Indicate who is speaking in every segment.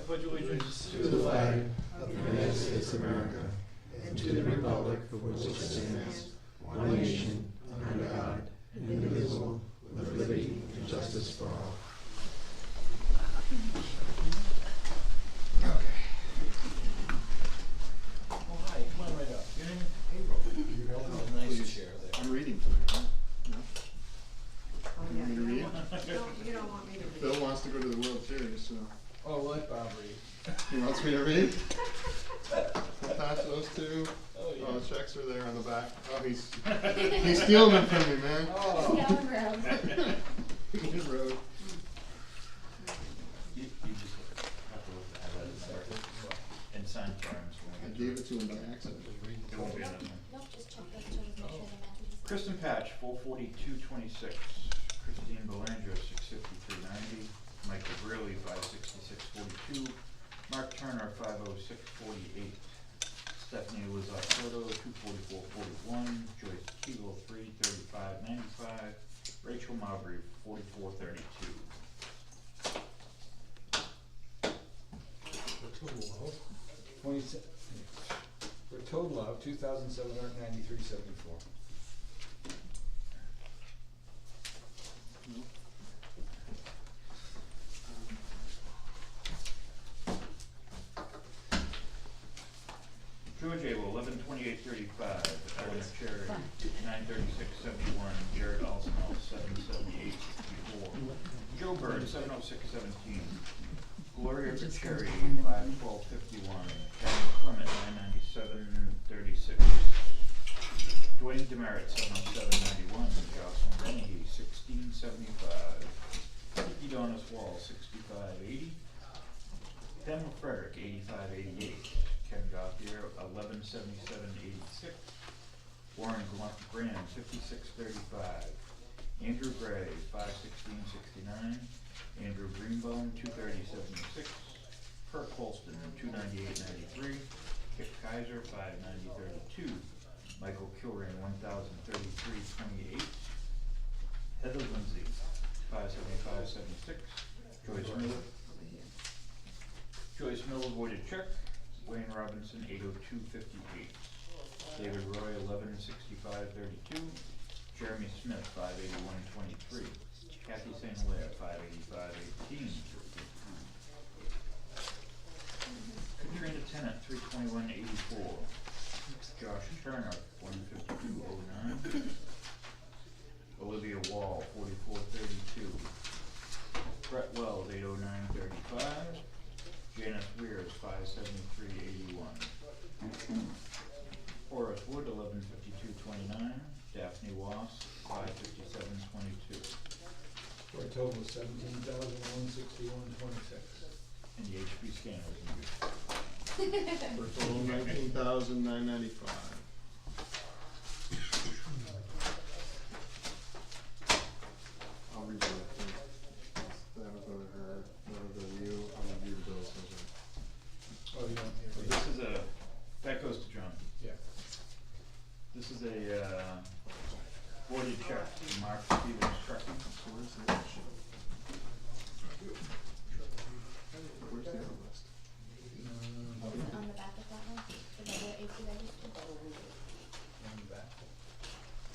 Speaker 1: pledge allegiance
Speaker 2: to the flag of the United States of America and to the republic for which it stands, one nation, under God, indivisible, with liberty and justice for all.
Speaker 1: Okay. Oh, hi, come on right up. Your name? April.
Speaker 2: You help me?
Speaker 1: Nice chair there.
Speaker 3: I'm reading tonight, huh? No?
Speaker 4: Oh,
Speaker 3: You
Speaker 4: yeah,
Speaker 3: want me to read?
Speaker 4: you don't want me to read.
Speaker 3: Bill wants to go to the World Series, so
Speaker 1: Oh, let Bob read.
Speaker 3: he wants me to read. Attach those two.
Speaker 1: Oh, yeah.
Speaker 3: Oh, the checks are there on the back. Oh, he's stealing them from me, man.
Speaker 1: Oh.
Speaker 3: His road.
Speaker 5: You just have to look at that and sign terms
Speaker 3: I
Speaker 5: when we
Speaker 3: gave
Speaker 5: get
Speaker 3: it to him by accident.
Speaker 5: to it. It won't be enough.
Speaker 6: Nope, just check those terms, make sure they match.
Speaker 5: Kristen Patch, 44226. Christine Belanger, 65390. Michael Greeley, 56642. Mark Turner, 50648. Stephanie Lizardo, 24441. Joyce Kegel, 33595. Rachel Mowbray, 4432.
Speaker 2: For total of
Speaker 1: 27, for a total of $2,793.74.
Speaker 5: George Abel, 112835. Ellen Cherry, 93671. Jared Alsnell, 77864. Joe Bird, 70617. Gloria Cherry, 51251. Kevin Clement, 99736. Dwayne Demerit, 70791. Jocelyn Dennehy, 1675. Vicky Donis Wall, 6580. Pamela Frederick, 8588. Ken Gauthier, 117786. Warren Graham, 5635. Andrew Gray, 51669. Andrew Greenbone, 23076. Kurt Holston, 29893. Kip Kaiser, 59032. Michael Kilrain, 103328. Heather Lindsay, 57576. Joyce Miller. Joyce Miller voided check. Wayne Robinson, 80258. David Roy, 116532. Jeremy Smith, 58123. Kathy St. Hilaire, 58518. Katrina Tennant, 32184. Josh Turner, 15209. Olivia Wall, 4432. Brett Wells, 80935. Janice Weirs, 57381. Horace Wood, 115229. Daphne Wass, 55722.
Speaker 1: For a total of $17,161.26.
Speaker 5: And the HP scanner was in use.
Speaker 3: For a total of $19,995. I'll read that. That was over her. That was over you. I'm gonna do the bills.
Speaker 1: Oh, you want
Speaker 5: So
Speaker 1: me to
Speaker 5: this is a, that goes to John.
Speaker 1: Yeah.
Speaker 5: This is a, voided check to Mark Stevens Trucking.
Speaker 3: So where's the other shit? Where's the other list?
Speaker 6: On the back of that one, the regular AP register.
Speaker 1: On the back.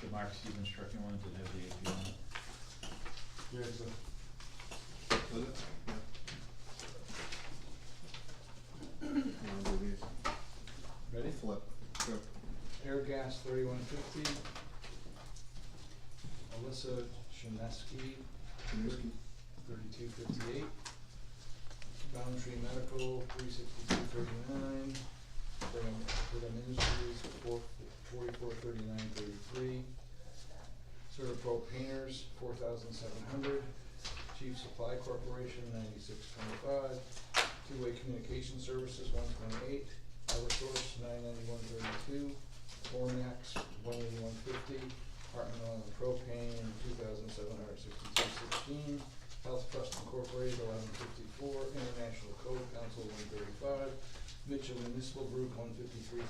Speaker 5: The Mark Stevens Trucking ones that have the AP on it.
Speaker 1: Here's the,
Speaker 3: Was it? Yeah. I'll do these.
Speaker 1: ready?
Speaker 3: Flip. Go.
Speaker 1: Air gas, 3150. Alyssa Shinesky, 3258. Boundary Medical, 36239. Brigham Industries, 443933. Certapro Painters, 4700. Chief Supply Corporation, 9625. Two-Way Communication Services, 128. Eversource, 99132. Formax, 18150. Department Oil and Propane, 2762.16. Health Trust Incorporated, 1154. International Code Council, 135. Mitchell Municipal Group, 153.39.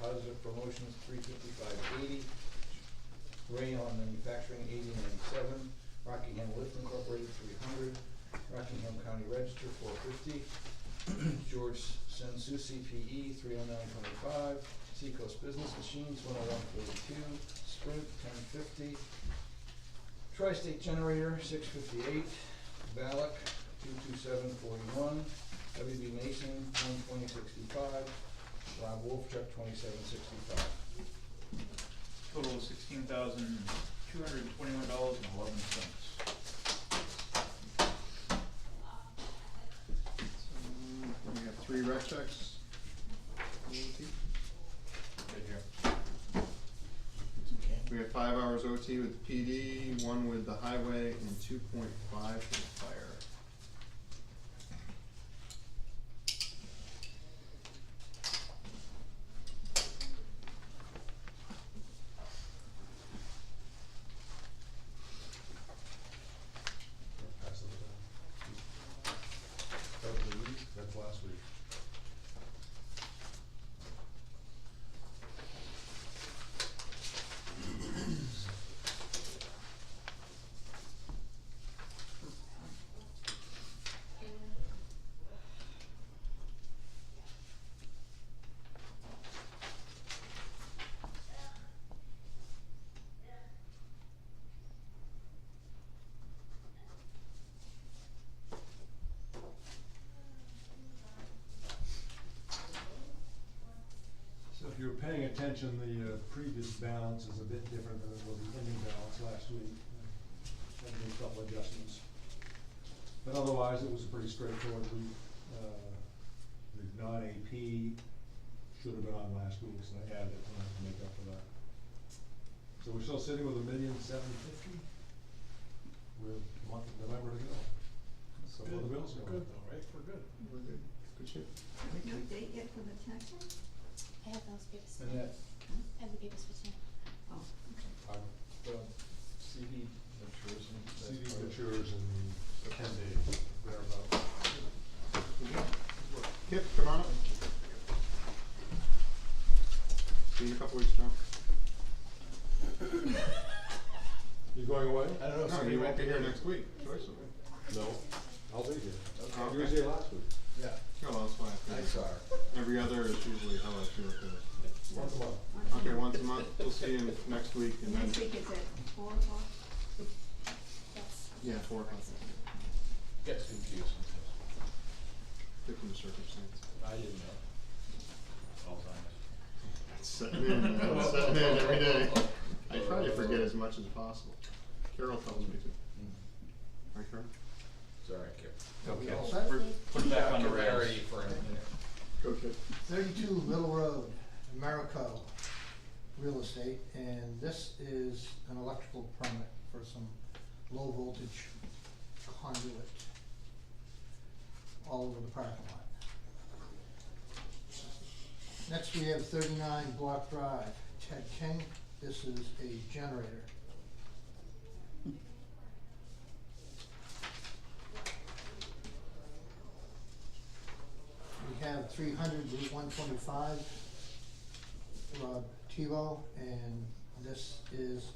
Speaker 1: Positive Promotions, 355.80. Rayon Manufacturing, 80.97. Rockingham Lift Incorporated, 300. Rockingham County Register, 450. George Sensu, CPE, 309.25. Seacoast Business Machines, 101.42. Sprint, 10.50. Tri-State Generator, 6.58. Valak, 227.41. WB Mason, 120.65. Rob Wolfchuck, 27.65.
Speaker 5: Total of $16,221.11.
Speaker 3: We have 3 rec checks.
Speaker 5: Right here.
Speaker 3: We have 5 hours OT with the PD, 1 with the highway, and 2.5 for the fire.
Speaker 2: Pass it down.
Speaker 1: That was the week.
Speaker 2: That's last week. So if you were paying attention, the previous balance is a bit different than it was the ending balance last week. Had to make a couple adjustments. But otherwise, it was a pretty straightforward week. The non-AP should have been on last week's, and I added it to make up for that. So we're still sitting with $1,750,000 with a month of November to go. So where the bills go.
Speaker 1: Good though, right? We're good.
Speaker 3: We're good. Good shape.
Speaker 4: No date yet for the tax one?
Speaker 6: I have those papers.
Speaker 1: And that,
Speaker 6: I have the papers for tonight.
Speaker 4: Oh, okay.
Speaker 1: CD matures and that's
Speaker 2: CD
Speaker 1: part of it.
Speaker 2: matures in 10 days, thereabouts.
Speaker 3: Kip, come on up. See you in a couple weeks, John.
Speaker 2: You going away?
Speaker 1: I don't know,
Speaker 3: No,
Speaker 1: somebody
Speaker 3: you
Speaker 1: might
Speaker 3: won't be here next week. Joyce will be.
Speaker 2: No, I'll be here.
Speaker 3: Okay.
Speaker 2: You was here last week.
Speaker 1: Yeah.
Speaker 3: Oh, well, that's fine.
Speaker 1: Thanks, Ar.
Speaker 3: Every other is usually how I feel it is.
Speaker 2: Once a month.
Speaker 3: Okay, once a month, we'll see you next week, and then,
Speaker 4: Next week is at 4 o'clock?
Speaker 6: Yes.
Speaker 3: yeah, 4 o'clock.
Speaker 1: Gets confusing.
Speaker 3: Different circumstance.
Speaker 1: I didn't know.
Speaker 5: Alzheimer's.
Speaker 3: Setting in, man. Setting in every day. I try to forget as much as possible. Carol tells me to. Right, Carol?
Speaker 1: Sorry, Kip.
Speaker 5: Okay.
Speaker 6: All set?
Speaker 5: Put it back on the rails.
Speaker 1: Docularity for a minute.
Speaker 3: Go, Kip.
Speaker 7: 32 Little Road, Americo Real Estate, and this is an electrical permit for some low voltage conduit all over the parking lot. Next, we have 39 Block Drive, Ted King. This is a generator. We have 300 Route 125, Rob Tebow, and this is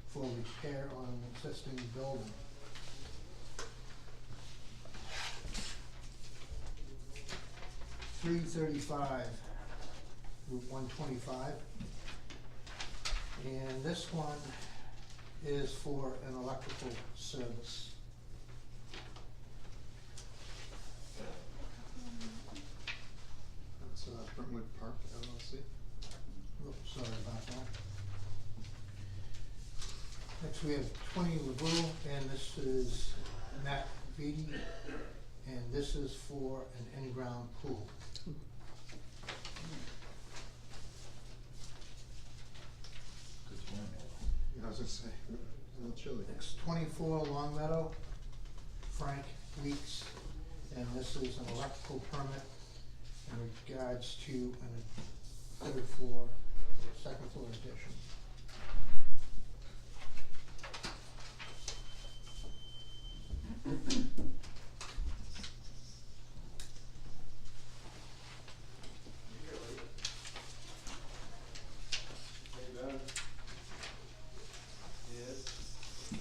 Speaker 7: for repair on an existing building. .335 Route 125, and this one is for an electrical service.
Speaker 3: That's Brentwood Park LLC.
Speaker 7: Oops, sorry about that. Next, we have 20 LeBrew, and this is Matt Beatty, and this is for an in-ground pool.
Speaker 5: Good swim.
Speaker 3: Yeah, I was gonna say, it's a little chilly.
Speaker 7: Next, 24 Long Meadow, Frank Weeks, and this is an electrical permit in regards to an third floor, second floor addition.
Speaker 8: Yes. Need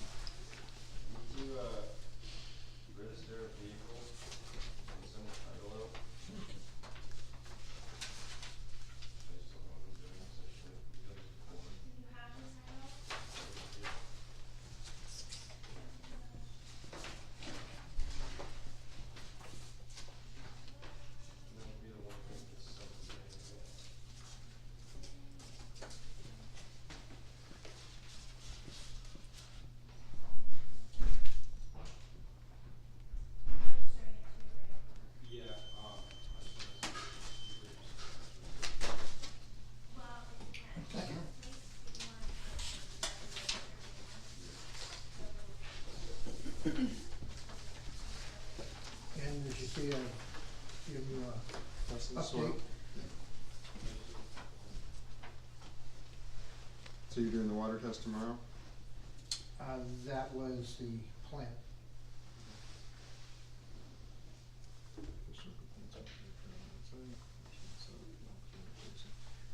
Speaker 8: to, register a vehicle, in some title out.
Speaker 7: And as you see, I give you a
Speaker 3: Rest of the soil.
Speaker 7: update.
Speaker 3: So you're doing the water test tomorrow?
Speaker 7: That was the plan.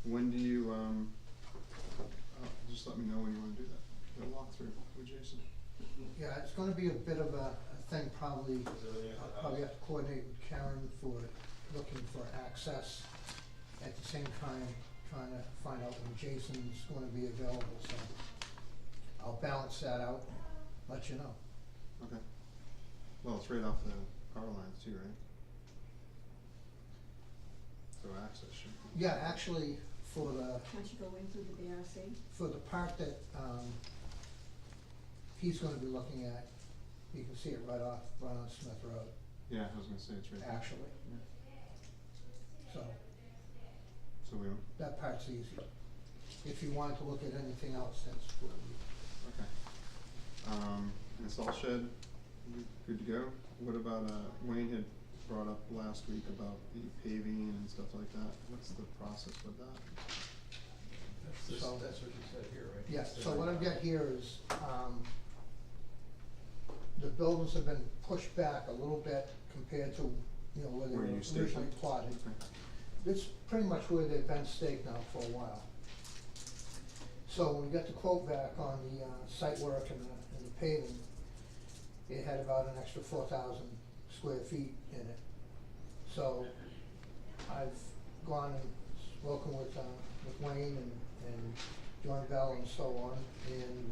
Speaker 3: When do you, just let me know when you wanna do that, the walkthrough with Jason.
Speaker 7: Yeah, it's gonna be a bit of a thing, probably, I'll probably have to coordinate with Karen for looking for access. At the same time, trying to find out when Jason's gonna be available, so I'll balance that out, let you know.
Speaker 3: Okay. Well, it's right off the power lines too, right? So access should be.
Speaker 7: Yeah, actually, for the,
Speaker 4: Can't you go in through the BRC?
Speaker 7: for the part that, he's gonna be looking at, you can see it right on Smith Road,
Speaker 3: Yeah, I was gonna say it's right there.
Speaker 7: actually. So,
Speaker 3: So we,
Speaker 7: that part's easy. If you wanted to look at anything else, that's what we,
Speaker 3: okay. And salt shed, good to go? What about, Wayne had brought up last week about the paving and stuff like that. What's the process with that?
Speaker 7: So-
Speaker 1: That's what you said here, right?
Speaker 7: yeah, so what I've got here is, the buildings have been pushed back a little bit compared to, you know, where they were
Speaker 3: Where you staked
Speaker 7: originally
Speaker 3: them?
Speaker 7: plotted.
Speaker 3: Okay.
Speaker 7: It's pretty much where they've been staked now for a while. So when we got the quote back on the, site work and the paving, it had about an extra 4,000 square feet in it. So I've gone and spoken with Wayne and John Bell and so on, and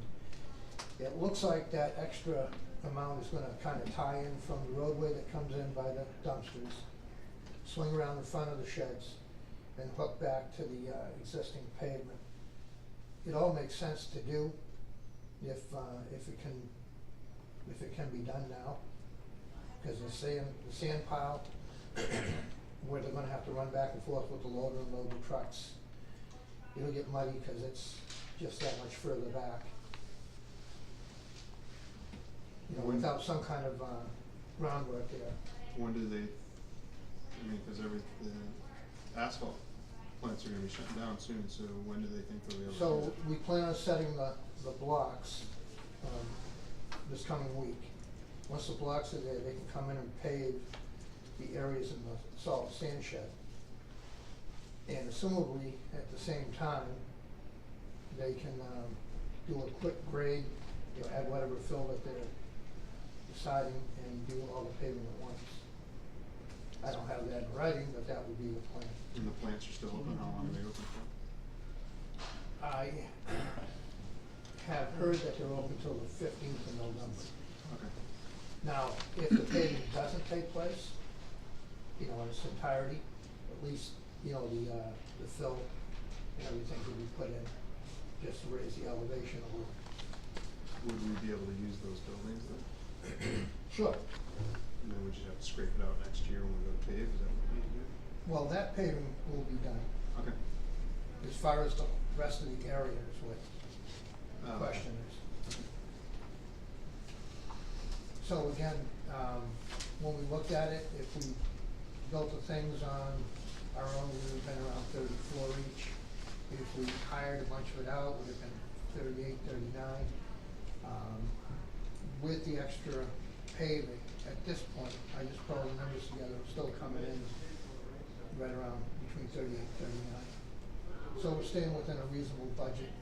Speaker 7: it looks like that extra amount is gonna kinda tie in from the roadway that comes in by the dumpsters, swing around in front of the sheds, and hook back to the, existing pavement. It all makes sense to do if it can be done now, cause the sand pile, where they're gonna have to run back and forth with the loader and load the trucks, it'll get muddy, cause it's just that much further back. You know,
Speaker 3: When-
Speaker 7: without some kind of, groundwork there.
Speaker 3: When do they, I mean, cause the asphalt plants are gonna be shutting down soon, so when do they think they'll be able to do
Speaker 7: So
Speaker 3: that?
Speaker 7: we plan on setting the blocks, this coming week. Once the blocks are there, they can come in and pave the areas in the salt sand shed. And assumably, at the same time, they can, do a quick grade, you know, add whatever fill that they're deciding and do all the paving at once. I don't have that in writing, but that would be the plan.
Speaker 3: And the plants are still open, how long are they open for?
Speaker 7: I have heard that they're open till the 15th of November.
Speaker 3: Okay.
Speaker 7: Now, if the paving doesn't take place, you know, in its entirety, at least, you know, the fill and everything could be put in, just to raise the elevation a little.
Speaker 3: Would we be able to use those buildings then?
Speaker 7: Sure.
Speaker 3: And then we just have to scrape it out next year when we go to pave, is that what we need to do?
Speaker 7: Well, that paving will be done.
Speaker 3: Okay.
Speaker 7: As far as the rest of the area is what the
Speaker 3: Oh,
Speaker 7: question is. So again, when we looked at it, if we built the things on our own, we would have been around 34 each. If we hired a bunch of it out, would have been 38, 39. With the extra paving, at this point, I just put all the numbers together, it's still coming in right around between 38 and 39. So we're staying within a reasonable budget.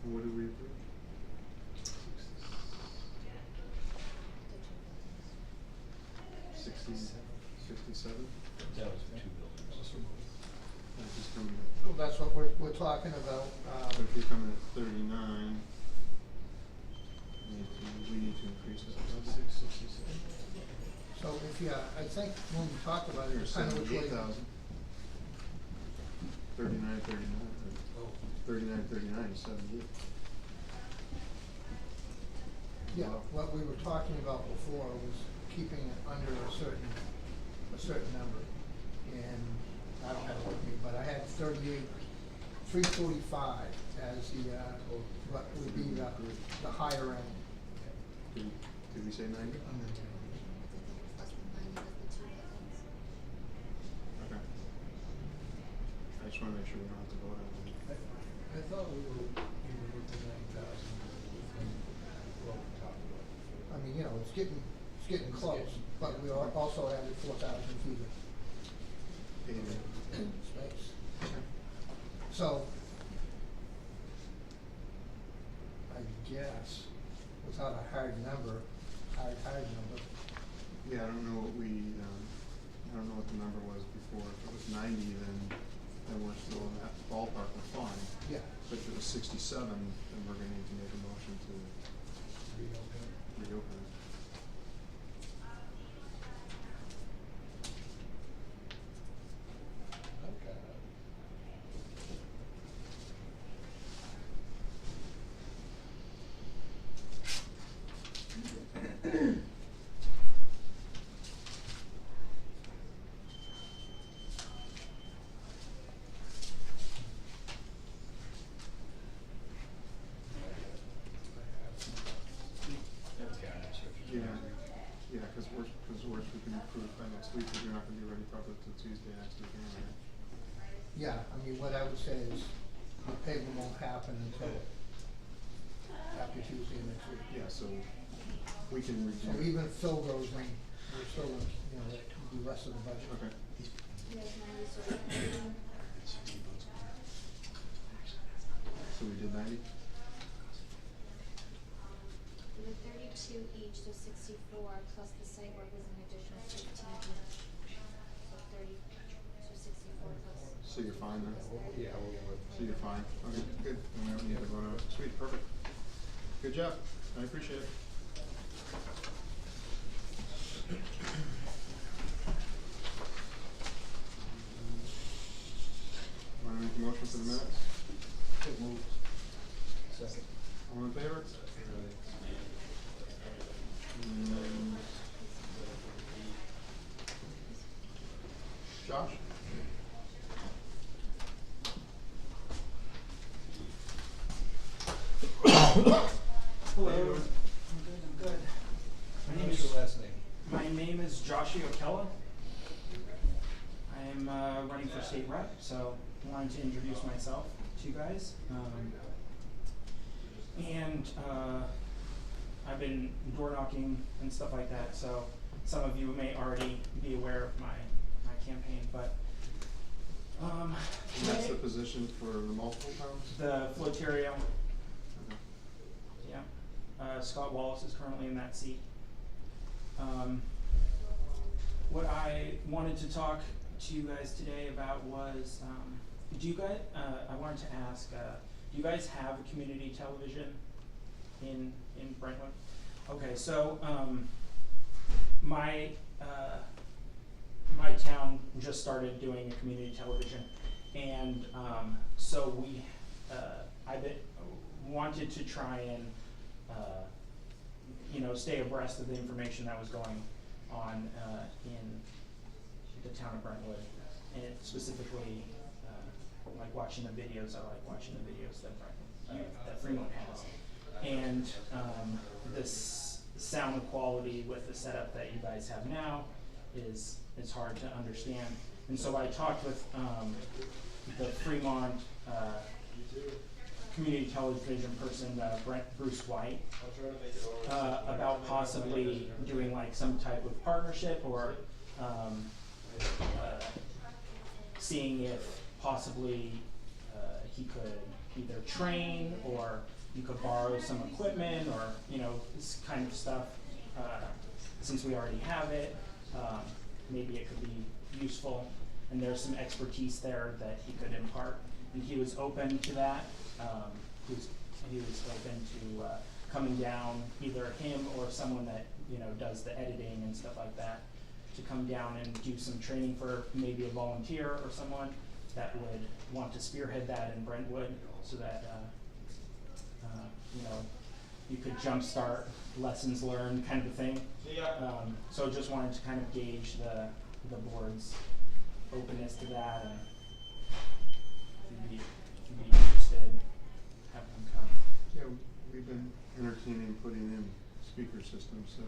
Speaker 3: What did we approve? $67?
Speaker 5: That was for two buildings.
Speaker 3: That's just coming
Speaker 7: So that's what we're talking about.
Speaker 3: so if you're coming at 39, we need to increase that.
Speaker 7: So if you, I think when we talked about it,
Speaker 3: You're
Speaker 7: it's kind of which way.
Speaker 3: 78,000. 39, 39 is 78.
Speaker 7: Yeah, what we were talking about before was keeping it under a certain number. And I don't have it with me, but I had 345 as the, what would be the higher end.
Speaker 3: Did we say 90? just wanna make sure we don't have to vote on it.
Speaker 2: I thought we were with the 9,000 from what we talked about before.
Speaker 7: I mean, you know, it's getting close, but we also added 4,000 feet of
Speaker 3: Paving.
Speaker 7: space. So, I guess, without a hard number,
Speaker 3: Yeah, I don't know what I don't know what the number was before. If it was 90, then we're still in that ballpark, we're fine.
Speaker 7: yeah,
Speaker 3: But if it was 67, then we're gonna need to make a motion to reopen it.
Speaker 2: Okay.
Speaker 5: That's got it.
Speaker 3: Yeah, cause worst we can approve it by next week, but you're not gonna be ready probably till Tuesday next week anyway.
Speaker 7: yeah, I mean, what I would say is, the pavement won't happen until after Tuesday next week.
Speaker 3: Yeah, so we can
Speaker 7: So
Speaker 3: review.
Speaker 7: even if Phil goes in, we're still gonna, you know, do the rest of the budget.
Speaker 3: Okay.
Speaker 6: Yes, mine is sort of-
Speaker 3: So we did 90?
Speaker 6: We were 32 each, so 64, plus the site work was an additional 15 each. So 30, so 64 plus.
Speaker 3: So you're fine then?
Speaker 6: plus 30.
Speaker 2: Yeah, we'll work.
Speaker 3: So you're fine? Okay, good. Then we don't need to vote on it. Sweet, perfect. Good job. I appreciate it. Wanna make a motion for the minutes?
Speaker 2: So moved. Second.
Speaker 3: All in favor? Mm. Josh?
Speaker 9: Hello. I'm good. My name
Speaker 2: What's
Speaker 9: is
Speaker 2: your last name?
Speaker 9: my name is Joshua Okella. I am running for state rep, so I wanted to introduce myself to you guys. I've been door knocking and stuff like that, so some of you may already be aware of my campaign, but
Speaker 3: And that's the
Speaker 9: today-
Speaker 3: position for the multiple towns?
Speaker 9: the Flotario,
Speaker 3: Okay.
Speaker 9: yeah. Scott Wallace is currently in that seat. What I wanted to talk to you guys today about was, I wanted to ask, do you guys have a community television in Brentwood? Okay, so, my town just started doing a community television, and, so wanted to try and, stay abreast of the information that was going on, in the town of Brentwood, and specifically, like watching the videos. I like watching the videos that Fremont has, and this sound quality with the setup that you guys have now is hard to understand. And so I talked with the Fremont community television person, Bruce White, about possibly doing like some type of partnership or seeing if possibly he could either train or you could borrow some equipment or, this kind of stuff. Since we already have it, maybe it could be useful, and there's some expertise there that he could impart. And he was open to that. He was open to coming down, either him or someone that does the editing and stuff like that, to come down and do some training for maybe a volunteer or someone that would want to spearhead that in Brentwood, so that you could jumpstart lessons learned kind of a thing. So just wanted to kind of gauge the board's openness to that, and if you'd be interested, have them come.
Speaker 3: Yeah, we've been entertaining putting in speaker systems, so,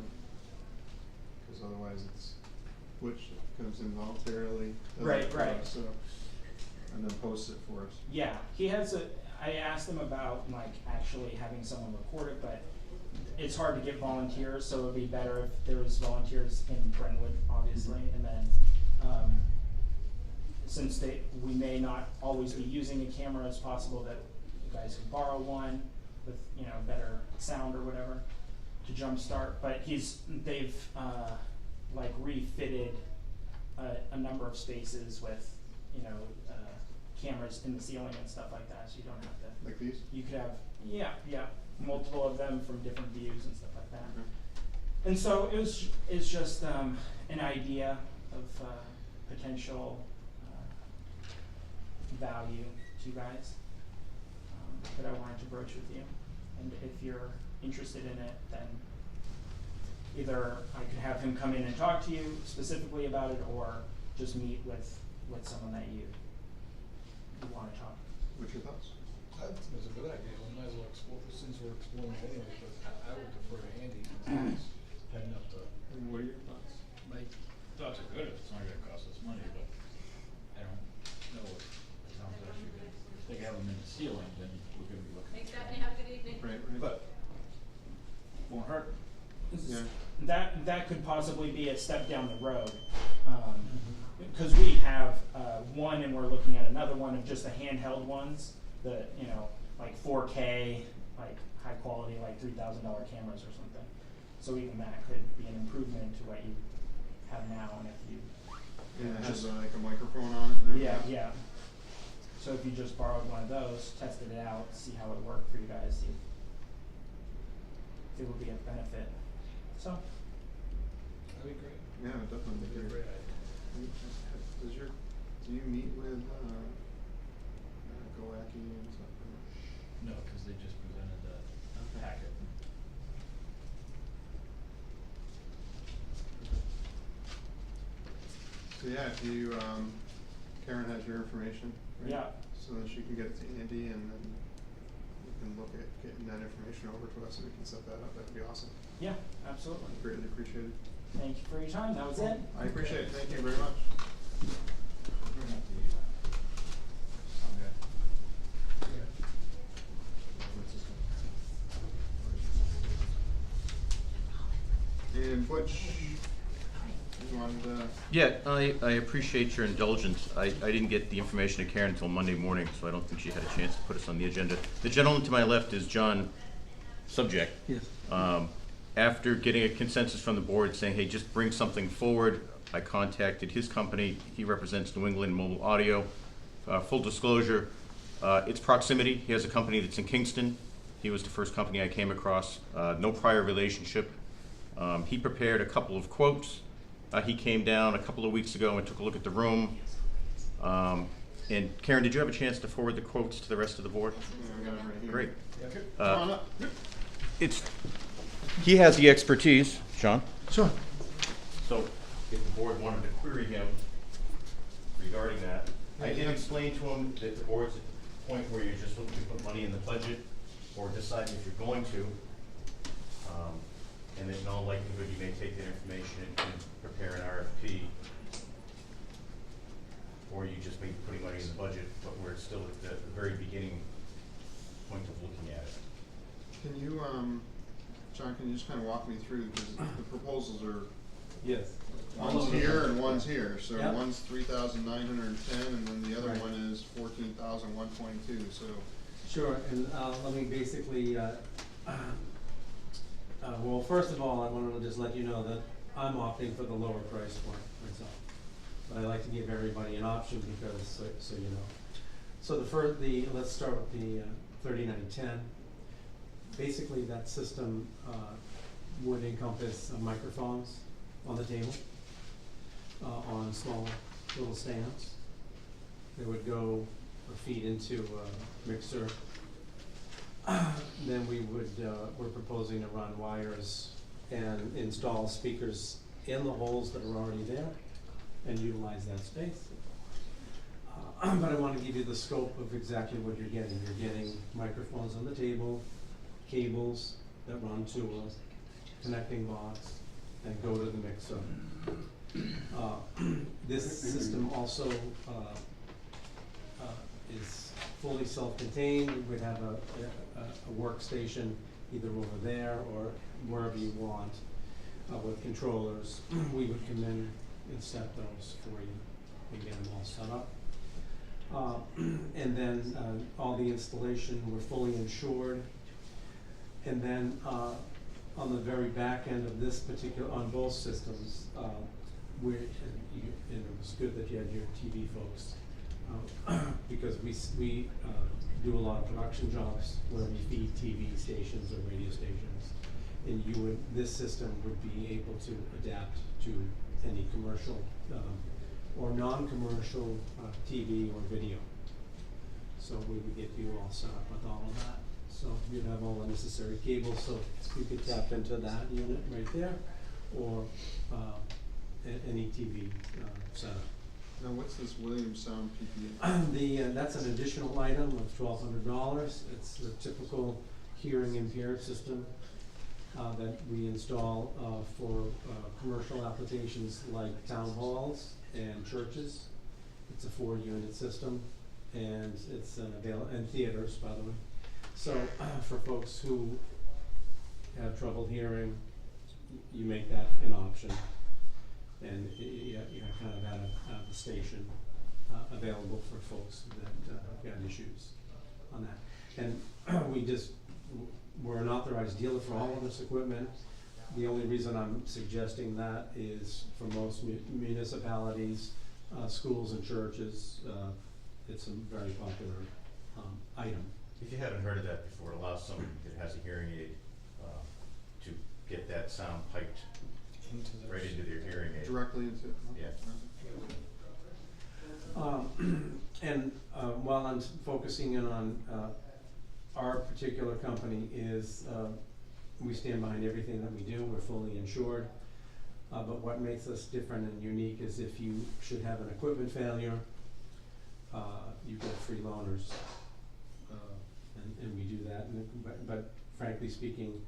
Speaker 3: cause otherwise it's, which comes in voluntarily. doesn't
Speaker 9: Right,
Speaker 3: for
Speaker 9: right.
Speaker 3: us, So, and then post it for us.
Speaker 9: Yeah, he has I asked him about like actually having someone record it, but it's hard to get volunteers, so it would be better if there was volunteers in Brentwood, obviously, and then, since we may not always be using a camera, it's possible that you guys could borrow one with, you know, better sound or whatever to jumpstart, but they've, like refitted a number of spaces with, you know, cameras in the ceiling and stuff like that, so you don't have to.
Speaker 3: Like these?
Speaker 9: You could have, yeah, multiple of them from different views and stuff like that.
Speaker 3: Okay.
Speaker 9: And so it's just an idea of potential value to you guys that I wanted to broach with you. And if you're interested in it, then either I could have him come in and talk to you specifically about it, or just meet with someone that you want to talk.
Speaker 3: What's your thoughts?
Speaker 1: I think it's a good idea, we might as well explore, since we're exploring it anyway, but I would defer to Andy, since he's heading up the.
Speaker 3: And what are your thoughts?
Speaker 5: My thoughts are good if it's not gonna cost us money, but I don't know what it sounds actually good. If they have them in the ceiling, then we're gonna be looking.
Speaker 6: Thanks, Stephanie, have a good evening.
Speaker 3: Right.
Speaker 5: But, won't hurt.
Speaker 3: Yeah.
Speaker 9: That could possibly be a step down the road, because we have one, and we're looking at another one of just the handheld ones, the, you know, like 4K, like high quality, like $3,000 cameras or something. So even that could be an improvement to what you have now, and if you
Speaker 3: And it has
Speaker 9: just
Speaker 3: like a microphone on it and everything?
Speaker 9: yeah. So if you just borrowed one of those, tested it out, see how it worked for you guys, see if it would be a benefit. So
Speaker 1: That'd be great.
Speaker 3: Yeah, it definitely.
Speaker 1: That'd be a great idea.
Speaker 3: Do you meet with Gowacki and stuff?
Speaker 5: No, cause they just presented the packet.
Speaker 3: So yeah, if you, Karen has your information, right?
Speaker 9: yeah,
Speaker 3: So then she can get it to Andy, and then we can look at getting that information over to us, and we can set that up. That'd be awesome.
Speaker 9: yeah, absolutely.
Speaker 3: Greatly appreciated.
Speaker 9: Thank you for your time. That was it.
Speaker 3: I appreciate it. Thank you very much.
Speaker 5: Bring up the, okay. What's this one?
Speaker 3: And Butch, you wanted to?
Speaker 10: Yeah, I appreciate your indulgence. I didn't get the information to Karen until Monday morning, so I don't think she had a chance to put us on the agenda. The gentleman to my left is John Subject.
Speaker 11: Yes.
Speaker 10: After getting a consensus from the board saying, hey, just bring something forward, I contacted his company. He represents New England Mobile Audio. Full disclosure, it's proximity. He has a company that's in Kingston. He was the first company I came across. No prior relationship. He prepared a couple of quotes. He came down a couple of weeks ago and took a look at the room. And Karen, did you have a chance to forward the quotes to the rest of the board?
Speaker 3: Yeah, we got it right here.
Speaker 10: Great.
Speaker 3: Come on up.
Speaker 10: He has the expertise, Sean.
Speaker 11: Sure.
Speaker 10: So if the board wanted to query him regarding that, I did explain to him that the board's at the point where you're just looking to put money in the budget or deciding if you're going to. And that in all likelihood you may take that information and prepare an RFP, or you just may be putting money in the budget, but we're still at the very beginning point of looking at it.
Speaker 3: Can you, John, can you just kind of walk me through, because the proposals are,
Speaker 11: Yes.
Speaker 3: one's here and one's here, so
Speaker 11: Yep.
Speaker 3: one's 3,910, and then the other
Speaker 11: Right.
Speaker 3: one is 14,122, so.
Speaker 11: Sure, and let me basically, well, first of all, I wanted to just let you know that I'm opting for the lower price point myself. But I like to give everybody an option because, so you know. So let's start with the 3910. Basically, that system would encompass microphones on the table, on small little stands. They would go or feed into a mixer. Then we're proposing to run wires and install speakers in the holes that are already there and utilize that space. But I want to give you the scope of exactly what you're getting. You're getting microphones on the table, cables that run to a connecting box and go to the mixer. This system also is fully self-contained. We'd have a workstation either over there or wherever you want with controllers. We would come in and set those for you and get them all set up. And then all the installation, we're fully insured. And then on the very back end of this particular, on both systems, and it was good that you had your TV folks, because we do a lot of production jobs where we feed TV stations or radio stations, and this system would be able to adapt to any commercial or non-commercial TV or video. So we would get you all set up with all of that. So you'd have all the necessary cables, so you could tap into that unit right there, or any TV setup.
Speaker 3: Now, what's this Williams Sound PPA?
Speaker 11: That's an additional item of $1,200. It's the typical hearing impaired system that we install for commercial applications like town halls and churches. It's a 4-unit system, and it's and theaters, by the way. So for folks who have trouble hearing, you make that an option, and you kind of have a station available for folks that have got issues on that. And we're an authorized dealer for all of this equipment. The only reason I'm suggesting that is for most municipalities, schools and churches, it's a very popular item.
Speaker 10: If you haven't heard of that before, it allows someone that has a hearing aid to get that sound piped right into their hearing aid.
Speaker 3: Directly into it?
Speaker 10: Yeah.
Speaker 11: And while I'm focusing in on our particular company is we stand behind everything that we do. We're fully insured. But what makes us different and unique is if you should have an equipment failure, you get free loaners. And we do that. But frankly speaking,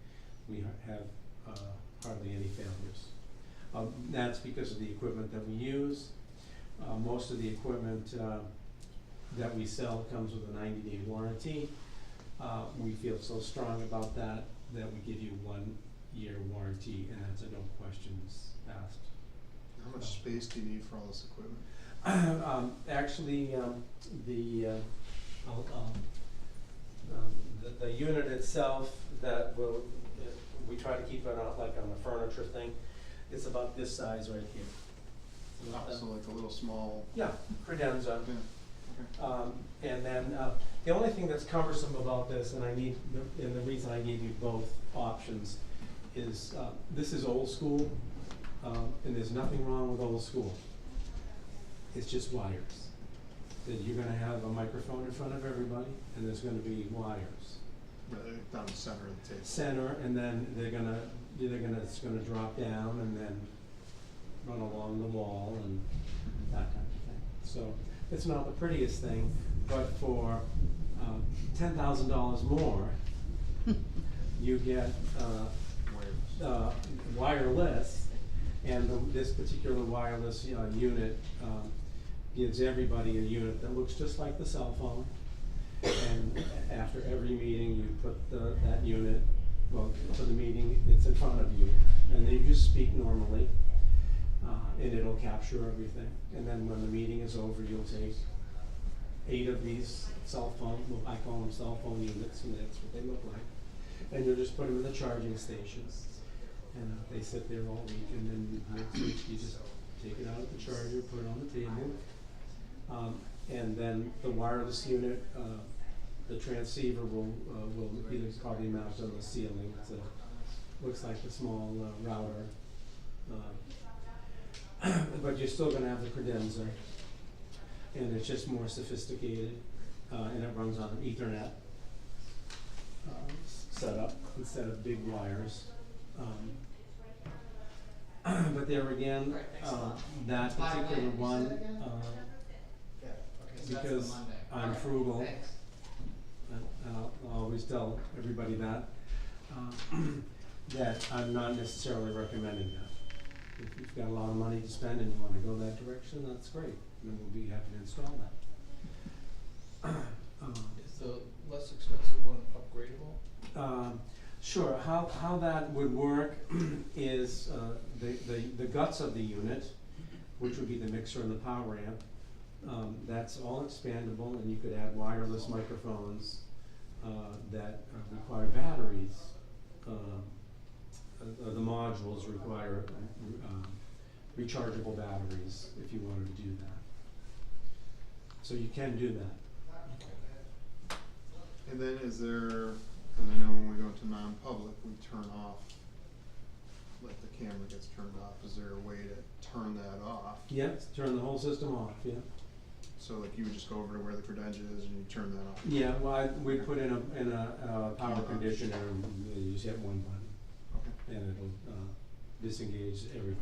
Speaker 11: we have hardly any failures. That's because of the equipment that we use. Most of the equipment that we sell comes with a 90-day warranty. We feel so strong about that we give you 1-year warranty, and that's a no questions asked.
Speaker 3: How much space do you need for all this equipment?
Speaker 11: Actually, the unit itself that we try to keep it out like on the furniture thing. It's about this size right here.
Speaker 3: So like a little small.
Speaker 11: Yeah, credenza.
Speaker 3: Yeah. Okay.
Speaker 11: And then the only thing that's cumbersome about this, and the reason I gave you both options, is this is old school, and there's nothing wrong with old school. It's just wires. That you're going to have a microphone in front of everybody, and there's going to be wires.
Speaker 3: Down the center of the table.
Speaker 11: Center, and then it's going to drop down, and then run along the wall, and that kind of thing. So it's not the prettiest thing, but for $10,000 more, you get wireless, and this particular wireless unit gives everybody a unit that looks just like the cell phone. And after every meeting, you put that unit, for the meeting, it's in front of you, and then you just speak normally, and it'll capture everything. And then when the meeting is over, you'll take 8 of these cell phone, I call them cell phone units, and that's what they look like. And you'll just put them in the charging stations, and they sit there all week. And then next week, you just take it out of the charger, put it on the table, and then the wireless unit, the transceiver will either probably mount on the ceiling. Looks like a small router, but you're still going to have the credenza, and it's just more sophisticated, and it runs on an Ethernet setup instead of big wires. But there again, that particular one, because I'm frugal, and I'll always tell everybody that, that I'm not necessarily recommending that. If you've got a lot of money to spend and you want to go that direction, that's great, and we'll be happy to install that.
Speaker 1: Is the less expensive one upgradable?
Speaker 11: Sure, how that would work is, the guts of the unit, which would be the mixer and the power amp, that's all expandable, and you could add wireless microphones, that require batteries. The modules require, rechargeable batteries if you wanted to do that. So you can do that.
Speaker 1: Okay.
Speaker 3: And then is there, and I know when we go into non-public, we turn off, like the camera gets turned off, is there a way to turn that off?
Speaker 11: Yeah, turn the whole system off, yeah.
Speaker 3: So like you would just go over to where the credential is and you turn that off?
Speaker 11: Yeah, well, we put in a power conditioner, and you just hit one button,
Speaker 3: Okay.
Speaker 11: and it'll, disengage everything.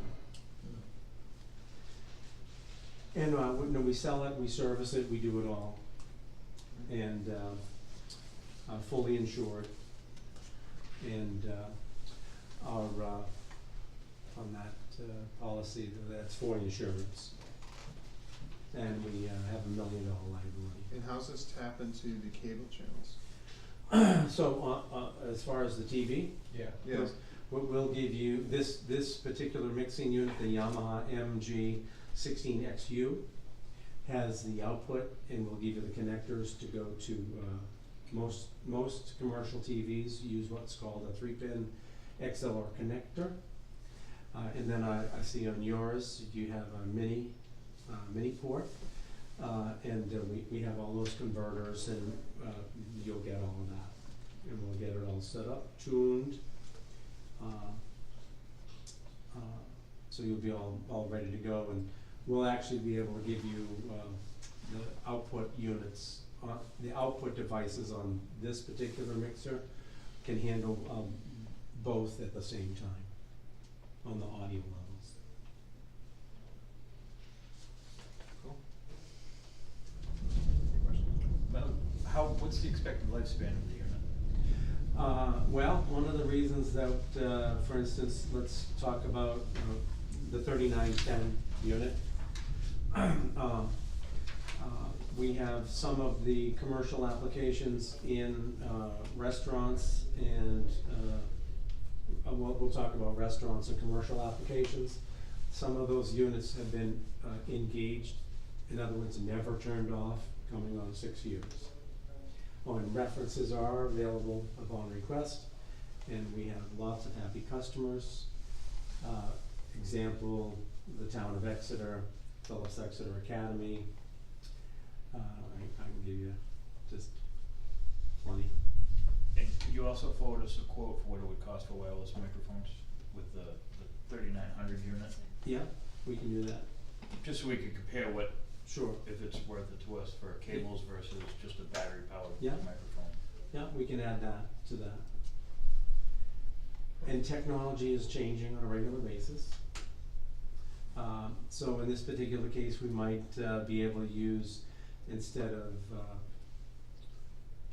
Speaker 11: And, when we sell it, we service it, we do it all, and, fully insured. And, our, on that, policy, that's for insurance. And we, have $1 million liability.
Speaker 3: And how's this tap into the cable channels?
Speaker 11: So, as far as the TV,
Speaker 1: Yeah.
Speaker 3: Yes.
Speaker 11: we'll give you, this particular mixing unit, the Yamaha MG16XU, has the output, and we'll give you the connectors to go to, most commercial TVs use what's called a 3-pin XLR connector. And then I see on yours, you have a mini port, and we have all those converters, and you'll get all of that. And we'll get it all set up, tuned, so you'll be all ready to go, and we'll actually be able to give you the output units. The output devices on this particular mixer can handle both at the same time on the audio levels.
Speaker 3: Cool. Any questions?
Speaker 5: What's the expected lifespan of the unit?
Speaker 11: Well, one of the reasons that, for instance, let's talk about the 3910 unit. We have some of the commercial applications in restaurants, and we'll talk about restaurants and commercial applications. Some of those units have been engaged, in other words, never turned off, coming on 6 years. And references are available upon request, and we have lots of happy customers. Example, the town of Exeter, Phillips Exeter Academy. I can give you just plenty.
Speaker 5: And could you also forward us a quote for what it would cost for wireless microphones with the 3900 unit?
Speaker 11: Yeah, we can do that.
Speaker 5: Just so we could compare what,
Speaker 11: Sure.
Speaker 5: if it's worth it to us for cables versus just a battery powered
Speaker 11: Yeah.
Speaker 5: microphone.
Speaker 11: Yeah, we can add that to that. And technology is changing on a regular basis. So in this particular case, we might be able to use, instead of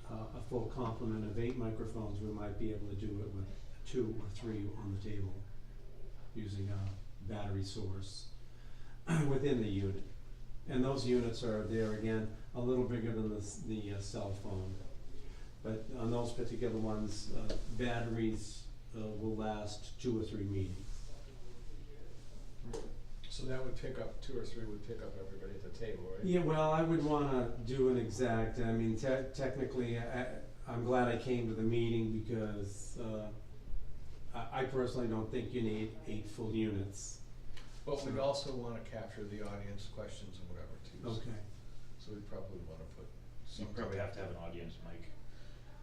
Speaker 11: a full complement of 8 microphones, we might be able to do it with 2 or 3 on the table, using a battery source within the unit. And those units are, there again, a little bigger than the cell phone. But on those particular ones, batteries will last 2 or 3 meetings.
Speaker 1: So that would pick up, 2 or 3 would pick up everybody at the table, right?
Speaker 11: Yeah, well, I would wanna do an exact, I mean, technically, I'm glad I came to the meeting, because I personally don't think you need 8 full units.
Speaker 1: But we'd also wanna capture the audience questions and whatever too.
Speaker 11: Okay.
Speaker 1: So we'd probably wanna put
Speaker 5: So you
Speaker 1: some.
Speaker 5: probably have to have an audience mic.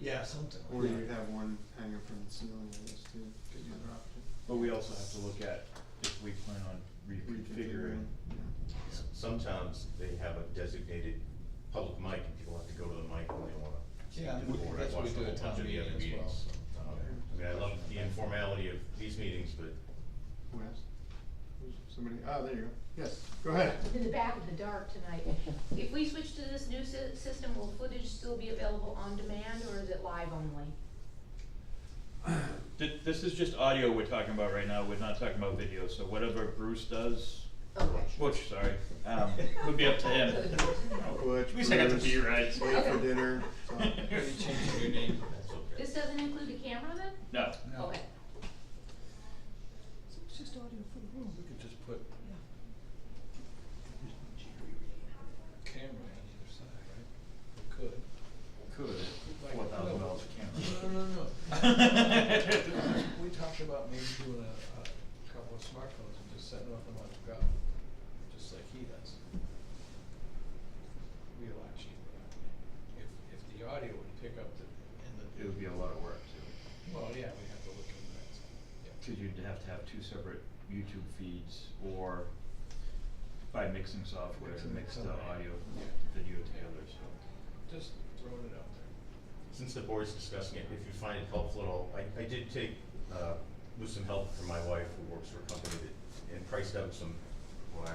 Speaker 1: Yeah, something.
Speaker 3: Or you have one hanging from the ceiling, I guess, too. Could be another option.
Speaker 5: But we also have to look at if we plan on reconfiguring.
Speaker 10: Some towns, they have a designated public mic, and people have to go to the mic when they wanna speak
Speaker 1: Yeah,
Speaker 10: to the board.
Speaker 1: that's
Speaker 10: I
Speaker 1: what we
Speaker 10: watched
Speaker 1: do
Speaker 10: a
Speaker 1: at
Speaker 10: whole bunch
Speaker 1: town
Speaker 10: of the other
Speaker 1: meeting as well,
Speaker 10: meetings.
Speaker 1: so.
Speaker 10: I mean, I love the informality of these meetings, but
Speaker 3: Who asked? Somebody, there you go. Yes, go ahead.
Speaker 12: I'm in the back of the dark tonight. If we switch to this new system, will footage still be available on demand, or is it live only?
Speaker 5: This is just audio we're talking about right now, we're not talking about video, so whatever Bruce does
Speaker 12: Okay.
Speaker 5: Butch, sorry, would be up to him.
Speaker 3: Butch,
Speaker 5: At least I got the
Speaker 3: Bruce,
Speaker 5: B right.
Speaker 3: wait for dinner, so.
Speaker 1: Maybe changing your name.
Speaker 5: That's okay.
Speaker 12: This doesn't include a camera then?
Speaker 5: No.
Speaker 1: No.
Speaker 12: Okay.
Speaker 1: It's just audio for the room, we could just put camera on either side, right? We could.
Speaker 5: Could,
Speaker 1: Like,
Speaker 5: $4,000
Speaker 1: no.
Speaker 5: a camera.
Speaker 1: No. We talked about maybe doing a couple of smartphones and just setting off them on the go, just like he does. Be a lot cheaper. If the audio would pick up
Speaker 5: It would be a lot of work too.
Speaker 1: well, yeah, we have to look into that, so, yeah.
Speaker 5: Cause you'd have to have two separate YouTube feeds or by mixing software to mix the audio,
Speaker 1: Yeah.
Speaker 5: video together, so.
Speaker 1: Just throwing it out there.
Speaker 10: Since the board's discussing it, if you find it helpful at all, I did take, with some help from my wife who works for a company that, and priced out some, what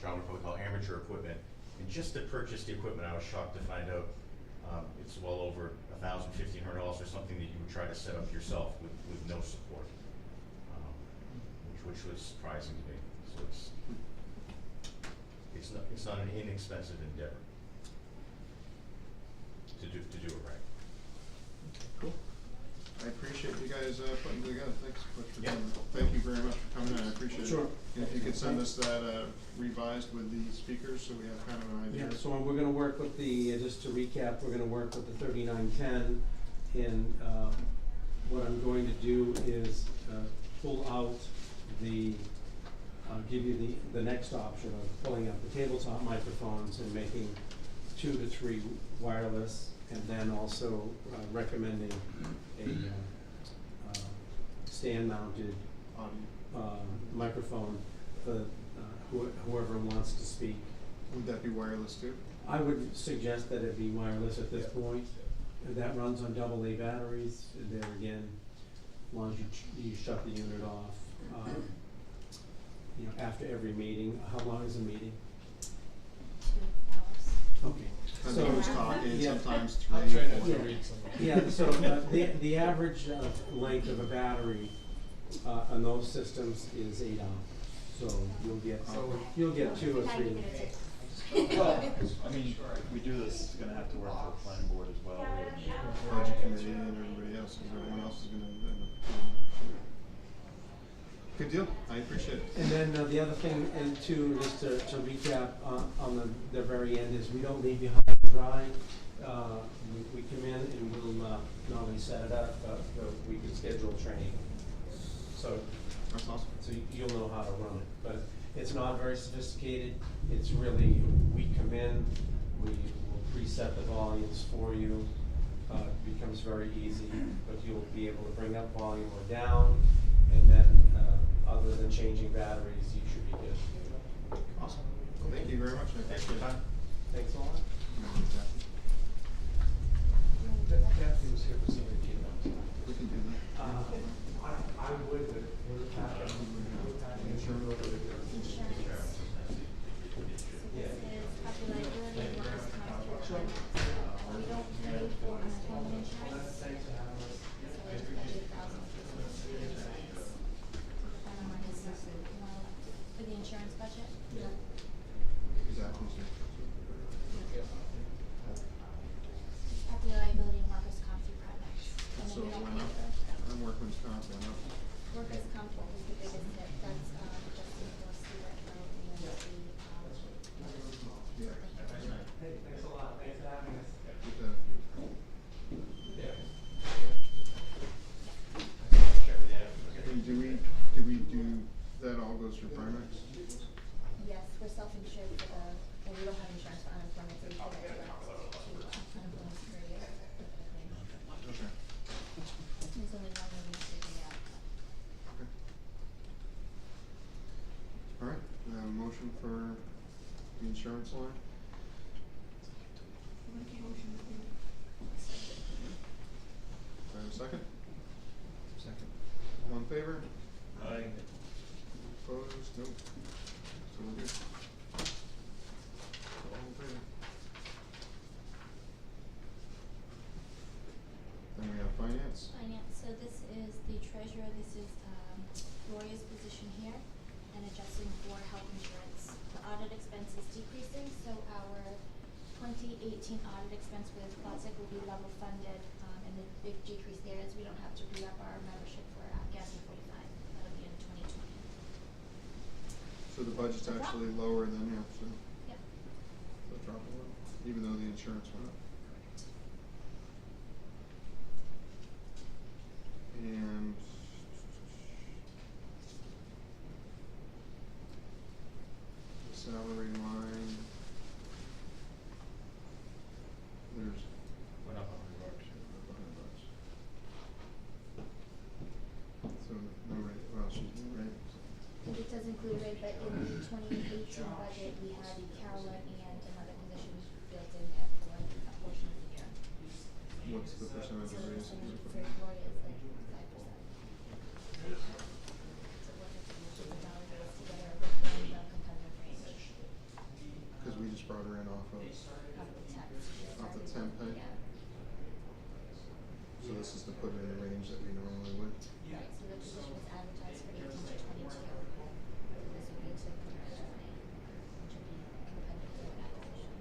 Speaker 10: John would probably call amateur equipment. And just to purchase the equipment, I was shocked to find out, it's well over $1,000, $1,500 for something that you would try to set up yourself with no support. Which was surprising to me, so it's not an inexpensive endeavor to do it right.
Speaker 3: Cool. I appreciate you guys putting it together. Thanks so much for
Speaker 10: Yeah.
Speaker 3: doing that. Thank you very much for coming in. I appreciate it.
Speaker 11: Sure.
Speaker 3: And if you could send us that revised with the speakers so we have kind of an idea.
Speaker 11: Yeah, so we're gonna work with the, just to recap, we're gonna work with the 3910, and what I'm going to do is pull out give you the next option of pulling out the tabletop microphones and making 2 to 3 wireless, and then also recommending a stand-mounted microphone for whoever wants to speak.
Speaker 3: Would that be wireless too?
Speaker 11: I would suggest that it be wireless at this point. That runs on AA batteries. There again, as long as you shut the unit off. You know, after every meeting. How long is a meeting?
Speaker 6: 2 hours.
Speaker 11: Okay.
Speaker 3: And
Speaker 11: So
Speaker 3: who's talking,
Speaker 11: yeah.
Speaker 3: sometimes
Speaker 1: I'll
Speaker 3: 3,
Speaker 1: try not
Speaker 3: 4.
Speaker 1: to read some of it.
Speaker 11: Yeah, so the average length of a battery on those systems is 8 hours. So you'll get 2 or 3.
Speaker 5: Well, I mean, we do this, it's gonna have to work for the planning board as well.
Speaker 3: Budget committee and everybody else, because everyone else is gonna end up. Good deal. I appreciate it.
Speaker 11: And then the other thing, and just to recap on the very end, is we don't leave you high and dry. We come in and we'll not only set it up, but we can schedule training. So
Speaker 3: That's awesome.
Speaker 11: so you'll know how to run it. But it's not very sophisticated. It's really, we come in, we will preset the volumes for you. It becomes very easy, but you'll be able to bring up volume or down, and then other than changing batteries, you should be good.
Speaker 3: Awesome. Well, thank you very much.
Speaker 10: Thanks for your time.
Speaker 11: Thanks a lot.
Speaker 1: Kathy was here for some of the keynotes.
Speaker 3: We can do that.
Speaker 11: I would, but we're packing.
Speaker 6: Insurance.
Speaker 11: Yeah.
Speaker 6: This is property liability and workers' compensation. We don't pay for unemployment insurance. So it's $8,000 for the insurance budget.
Speaker 3: Exactly.
Speaker 6: Property liability and workers' comp through projects. And
Speaker 3: So
Speaker 6: then we don't
Speaker 3: went
Speaker 6: pay
Speaker 3: up.
Speaker 6: for
Speaker 3: I'm working with Wisconsin.
Speaker 6: workers' comp was the biggest hit. That's Justin for Stewart Road and then
Speaker 3: Yeah.
Speaker 11: Hey, thanks a lot. Thanks for having us.
Speaker 3: With
Speaker 1: Yeah.
Speaker 3: and do we do, that all goes through Primex?
Speaker 6: yes, we're self-insured for well, we don't have insurance for unemployment, so we pay that direct to unemployment period.
Speaker 3: Okay.
Speaker 6: There's only one way we have to do that.
Speaker 3: Okay. All right, we have a motion for the insurance line. Do I have a second?
Speaker 1: Second.
Speaker 3: All in favor?
Speaker 5: Aye.
Speaker 3: Opposed? Nope. So we're good. All in favor? Then we have finance.
Speaker 6: Finance, so this is the treasurer, this is Gloria's position here, and adjusting for health insurance 18 audit expense with Classic will be level funded, and the big decrease there is we don't have to re-up our membership for gas and 45. That'll be in 2020.
Speaker 3: So the budget's
Speaker 6: It's a drop.
Speaker 3: actually lower than, yeah, so,
Speaker 6: Yep.
Speaker 3: so drop a little, even though the insurance went up. And the salary line, there's
Speaker 5: Went up $100.
Speaker 3: $100. So no rate, well, she's no rate.
Speaker 6: It does include rate, but in the 2018 budget, we had Carolyn and another position built in at for a portion of the year.
Speaker 3: What's the percentage
Speaker 6: So
Speaker 3: of
Speaker 6: the
Speaker 3: raise?
Speaker 6: percentage for Gloria is like 5%. So we'll have to do the dollar bills together within the competitive range
Speaker 3: Cause we just brought her in off of,
Speaker 6: of the text.
Speaker 3: off the temp pay?
Speaker 6: Yeah.
Speaker 3: So this is to put her in the range that we normally would.
Speaker 6: Right, so the position was advertised for 18 to 22. This would be to put her at 20, which would be competitive with that position.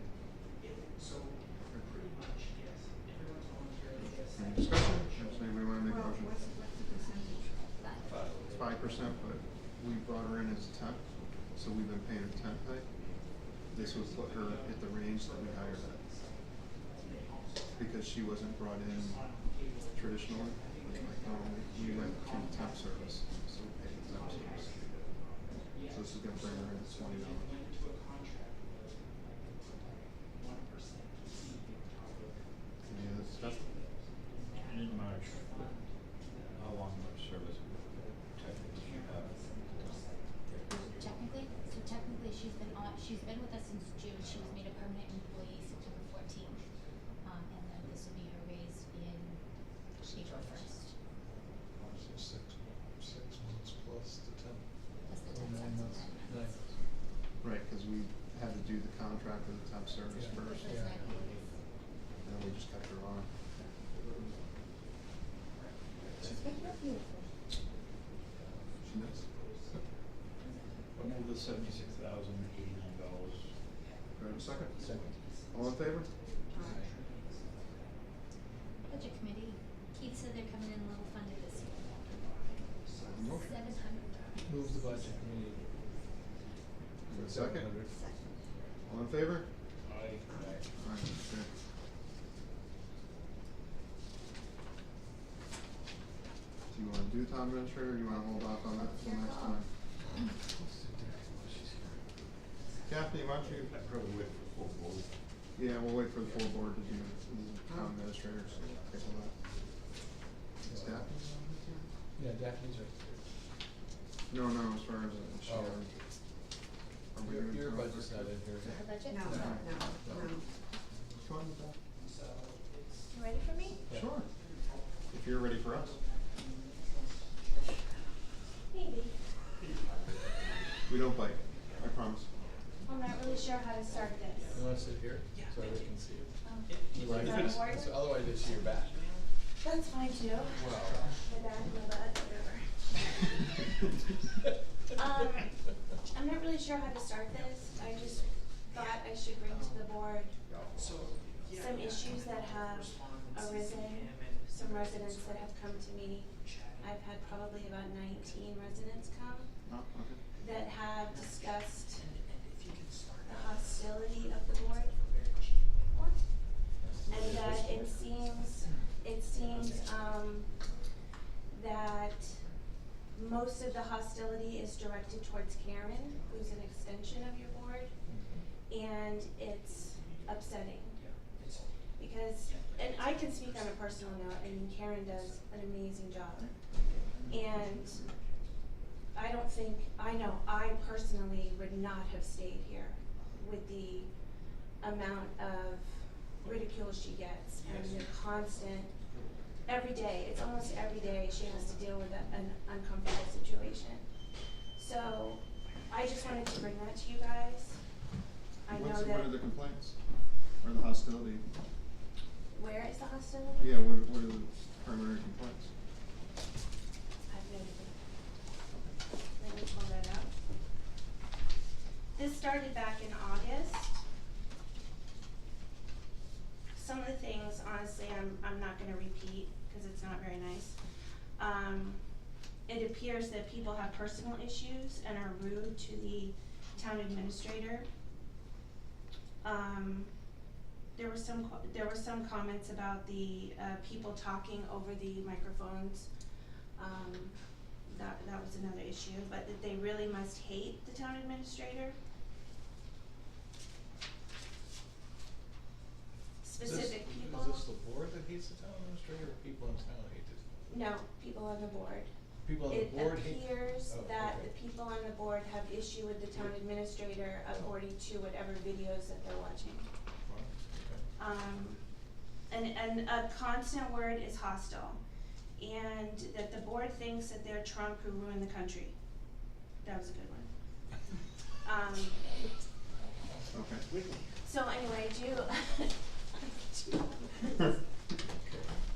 Speaker 3: Any discussion? Does anybody wanna make a
Speaker 4: Well,
Speaker 3: motion?
Speaker 4: what's the percentage?
Speaker 3: It's 5%, but we brought her in as temp, so we've been paying her temp pay. This would put her at the range that we hired at. Because she wasn't brought in traditionally, we went through temp service, so we paid the temp service. So this is gonna bring her in at $20. Any other discussion?
Speaker 5: In March, how long of service technically you have?
Speaker 6: Technically, she's been with us since June. She was made a permanent employee September 14th. And then this will be her raise in April 1st.
Speaker 1: So 6 months plus the 10.
Speaker 6: Plus the
Speaker 1: Or
Speaker 6: 10
Speaker 1: 9
Speaker 6: cents.
Speaker 1: months. 9 months.
Speaker 3: Right, cause we had to do the contract with the temp service
Speaker 1: Yeah.
Speaker 3: first,
Speaker 6: Which was 9 months.
Speaker 3: and then we just kept her on.
Speaker 6: She's making up beautiful.
Speaker 3: She does.
Speaker 5: I'll move the $76,089.
Speaker 3: Do I have a second?
Speaker 1: Second.
Speaker 3: All in favor?
Speaker 6: Budget committee. Keith said they're coming in level funded this year.
Speaker 3: Motion.
Speaker 6: 700.
Speaker 1: Move the budget committee.
Speaker 3: Do I have a second?
Speaker 1: 700.
Speaker 3: All in favor?
Speaker 5: Aye.
Speaker 3: Aye, good. Do you wanna do town administrator, or you wanna hold off on that till next time? Kathy, why don't you?
Speaker 5: I'd probably wait for full board.
Speaker 3: Yeah, we'll wait for the full board to do the town administrator, so take a look. Is Daphne on this here?
Speaker 1: Yeah, Daphne's right
Speaker 3: No, as far as, she,
Speaker 1: Oh.
Speaker 3: are we
Speaker 1: there.
Speaker 3: doing
Speaker 1: Your
Speaker 3: town
Speaker 1: budget's not in here.
Speaker 6: Her budget?
Speaker 4: No, no.
Speaker 3: Come on, Beth.
Speaker 6: You ready for me?
Speaker 1: Yeah.
Speaker 3: Sure. If you're ready for us.
Speaker 6: Maybe.
Speaker 3: We don't bite, I promise.
Speaker 6: I'm not really sure how to start this.
Speaker 1: You wanna sit here? So everybody can see you.
Speaker 6: Is that important?
Speaker 1: So otherwise they see your back.
Speaker 6: That's fine too.
Speaker 1: Wow.
Speaker 6: My back, my butt, whatever. I'm not really sure how to start this. I just thought I should bring to the board some issues that have arisen, some residents that have come to me. I've had probably about 19 residents come
Speaker 3: Oh, okay.
Speaker 6: that have discussed the hostility of the board. And that it seems, that most of the hostility is directed towards Karen, who's an extension of your board, and it's upsetting. Because, and I can speak on a personal note, I mean, Karen does an amazing job. And I don't think, I know, I personally would not have stayed here with the amount of ridicule she gets and the constant, every day, it's almost every day she has to deal with an uncomfortable situation. So, I just wanted to bring that to you guys. I know that.
Speaker 3: What are the complaints? Or the hostility?
Speaker 6: Where is the hostility?
Speaker 3: Yeah, what are the primary complaints?
Speaker 6: I've noted it. Let me pull that up. This started back in August. things, honestly, I'm not gonna repeat, cause it's not very nice. It appears that people have personal issues and are rude to the town administrator. There were some comments about the, people talking over the microphones. That was another issue, but that they really must hate the town administrator. Specific people.
Speaker 1: Is this the board that hates the town administrator, or people in town hate it?
Speaker 6: No, people on the board.
Speaker 1: People on the board hate?
Speaker 6: It appears
Speaker 1: Oh,
Speaker 6: that
Speaker 1: okay.
Speaker 6: the people on the board have issue with the town administrator according to whatever videos that they're watching.
Speaker 1: Wow, okay.
Speaker 6: And a constant word is hostile, and that the board thinks that they're Trump who ruined the country. That was a good one.
Speaker 3: Okay.
Speaker 6: So anyway,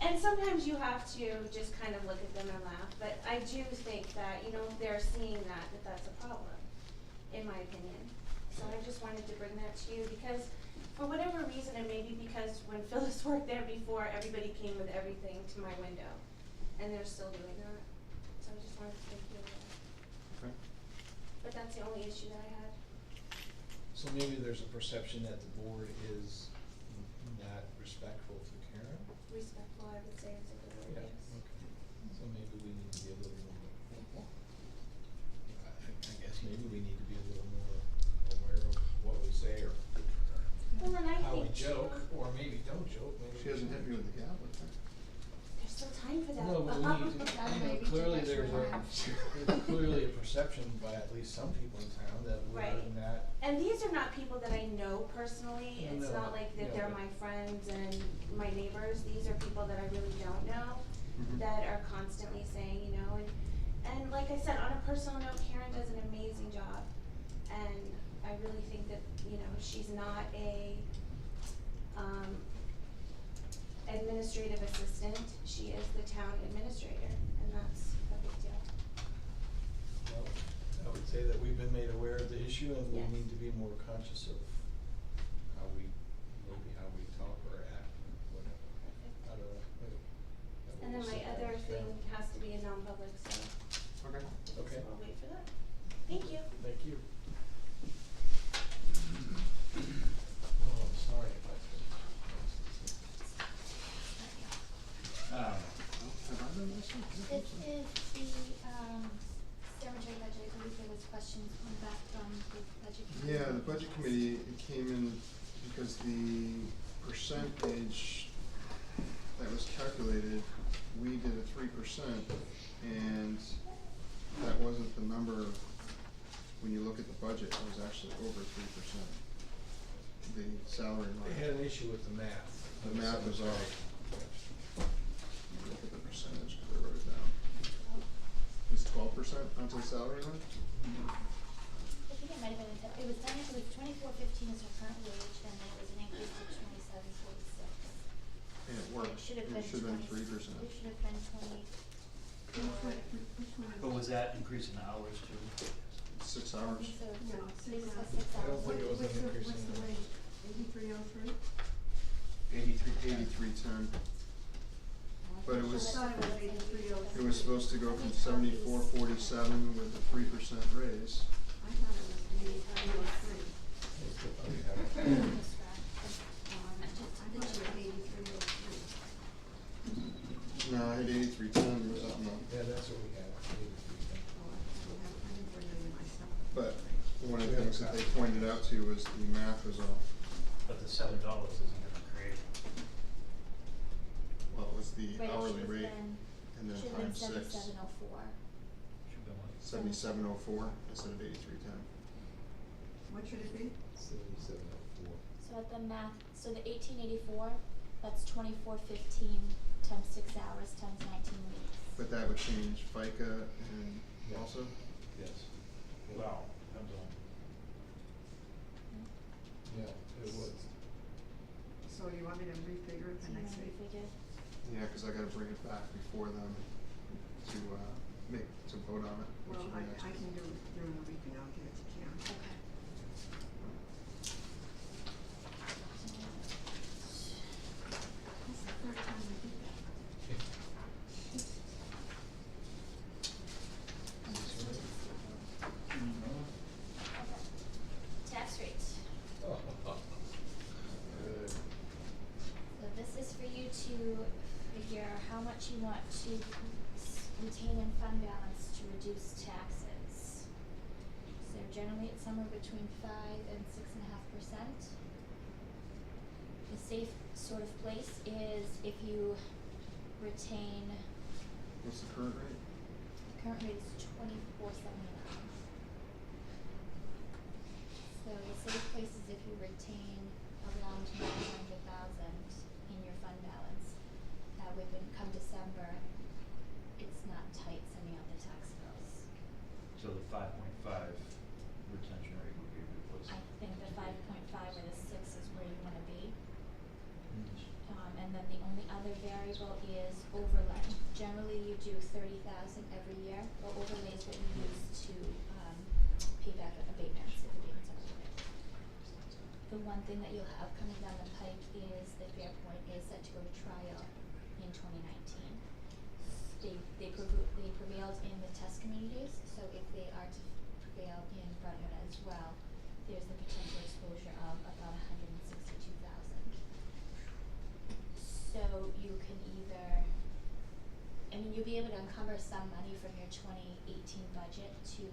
Speaker 6: and sometimes you have to just kind of look at them and laugh, but I do think that, you know, they're seeing that's a problem, in my opinion. So I just wanted to bring that to you because for whatever reason, and maybe because when Phyllis worked there before, everybody came with everything to my window, and they're still doing that. So I just wanted to make you aware.
Speaker 3: Okay.
Speaker 6: But that's the only issue that I had.
Speaker 1: So maybe there's a perception that the board is not respectful to Karen?
Speaker 6: Respectful, I would say, is a good word,
Speaker 1: Yeah,
Speaker 6: yes.
Speaker 1: okay. So maybe we need to be a little more, I guess maybe we need to be a little more aware of what we say or
Speaker 6: Well, and I
Speaker 1: how we
Speaker 6: think
Speaker 1: joke,
Speaker 6: too,
Speaker 1: or maybe don't joke, maybe.
Speaker 3: She hasn't hit me with the gavel, I think.
Speaker 6: there's still time for that.
Speaker 1: No, but we need to,
Speaker 4: That
Speaker 1: you know,
Speaker 4: may be
Speaker 1: clearly
Speaker 4: too
Speaker 1: there's
Speaker 4: much
Speaker 1: clearly a perception by at least some people in town that we're
Speaker 6: Right.
Speaker 1: not.
Speaker 6: And these are not people that I know personally. It's
Speaker 1: No,
Speaker 6: not like that
Speaker 1: no,
Speaker 6: they're
Speaker 1: but-
Speaker 6: my friends and my neighbors. These are people that I really don't know
Speaker 3: Mhm.
Speaker 6: that are constantly saying, you know, and like I said, on a personal note, Karen does an amazing job. And I really think that, you know, she's not a administrative assistant. She is the town administrator, and that's a big deal.
Speaker 1: Well, I would say that we've been made aware of the issue and we
Speaker 6: Yes.
Speaker 1: need to be more conscious of how we talk or act, or whatever. I don't know.
Speaker 6: And then my other thing has to be a non-public, so
Speaker 3: Okay.
Speaker 1: Okay,
Speaker 6: I'll wait for that. Thank you.
Speaker 1: thank you. Oh, I'm sorry if
Speaker 3: Have I done this one?
Speaker 13: This is the, cemetery budget, I believe there was questions coming back from the budget committee.
Speaker 3: Yeah, the budget committee, it came in because the percentage that was calculated, we did a 3%, and that wasn't the number, when you look at the budget, it was actually over 3%. The salary
Speaker 1: They
Speaker 3: line,
Speaker 1: had an issue with the math.
Speaker 3: the math was off. Look at the percentage, cause I wrote it down. It's 12% onto the salary line?
Speaker 13: I think it might have been, it was done, it was 24.15 is her current wage, and then it was an increase to 27.46.
Speaker 3: And it
Speaker 13: It
Speaker 3: worked,
Speaker 13: should have
Speaker 3: it
Speaker 13: been
Speaker 3: should have been
Speaker 13: 20
Speaker 3: 3%.
Speaker 13: It should have been 24.
Speaker 5: But was that increase in hours too?
Speaker 3: 6 hours.
Speaker 13: So,
Speaker 4: No,
Speaker 13: this was 6
Speaker 1: I don't
Speaker 13: hours.
Speaker 1: think it was an increase
Speaker 4: What's
Speaker 1: in
Speaker 4: the
Speaker 1: the-
Speaker 4: rate? 8303?
Speaker 3: 83.10. But it was,
Speaker 4: I thought it was 8303.
Speaker 3: it was supposed to go from 74.47 with a 3% raise.
Speaker 4: I thought it was 8303.
Speaker 13: This graph.
Speaker 4: I thought it was 8303.
Speaker 3: No, I had 83.10 or something.
Speaker 1: Yeah, that's what we had.
Speaker 4: Oh, I didn't bring it in myself.
Speaker 3: But one of the things that they pointed out to was the math was off.
Speaker 5: But the $7 isn't gonna create.
Speaker 3: Well, it was the
Speaker 13: Right, it
Speaker 3: hourly
Speaker 13: should have
Speaker 3: rate
Speaker 13: been-
Speaker 3: and then
Speaker 13: should have been
Speaker 3: times 6.
Speaker 13: 7704.
Speaker 5: Should've been like
Speaker 3: 7704 instead of 83.10.
Speaker 4: What should it be?
Speaker 1: 7704.
Speaker 13: So at the math, so the 1884, that's 24.15 times 6 hours times 19 weeks.
Speaker 3: But that would change FICA and
Speaker 1: Yeah.
Speaker 3: also?
Speaker 1: Yes.
Speaker 5: Well, depends on.
Speaker 1: Yeah, it was.
Speaker 4: So you want me to refigure it
Speaker 13: So
Speaker 4: the
Speaker 13: you
Speaker 4: next
Speaker 13: wanna
Speaker 4: week?
Speaker 13: refigure?
Speaker 3: Yeah, cause I gotta bring it back before them to vote on it, which
Speaker 4: Well,
Speaker 3: will be next
Speaker 4: I
Speaker 3: week.
Speaker 4: can do it during the week and I'll give it to Karen.
Speaker 13: Okay. retain in fund balance to reduce taxes. So generally it's somewhere between 5 and 6.5%. The safe sort of place is if you retain,
Speaker 3: What's the current rate?
Speaker 13: current rate is $24.79. So the safe place is if you retain around 900,000 in your fund balance. That way when come December, it's not tight sending out the tax bills.
Speaker 5: So the 5.5 retention rate would be a good place.
Speaker 13: I think the 5.5 or the 6 is where you wanna be. And then the only other variable is overlay. Generally, you do 30,000 every year, but overlay is what you use to, pay back abatements, if abatements are needed. The one thing that you'll have coming down the pike is the Fairpoint is set to go to trial in 2019. They prevailed in the test communities, so if they are to prevail in Brentwood as well, there's the potential exposure of about 162,000. So you can either, you'll be able to encumber some money from your 2018 budget to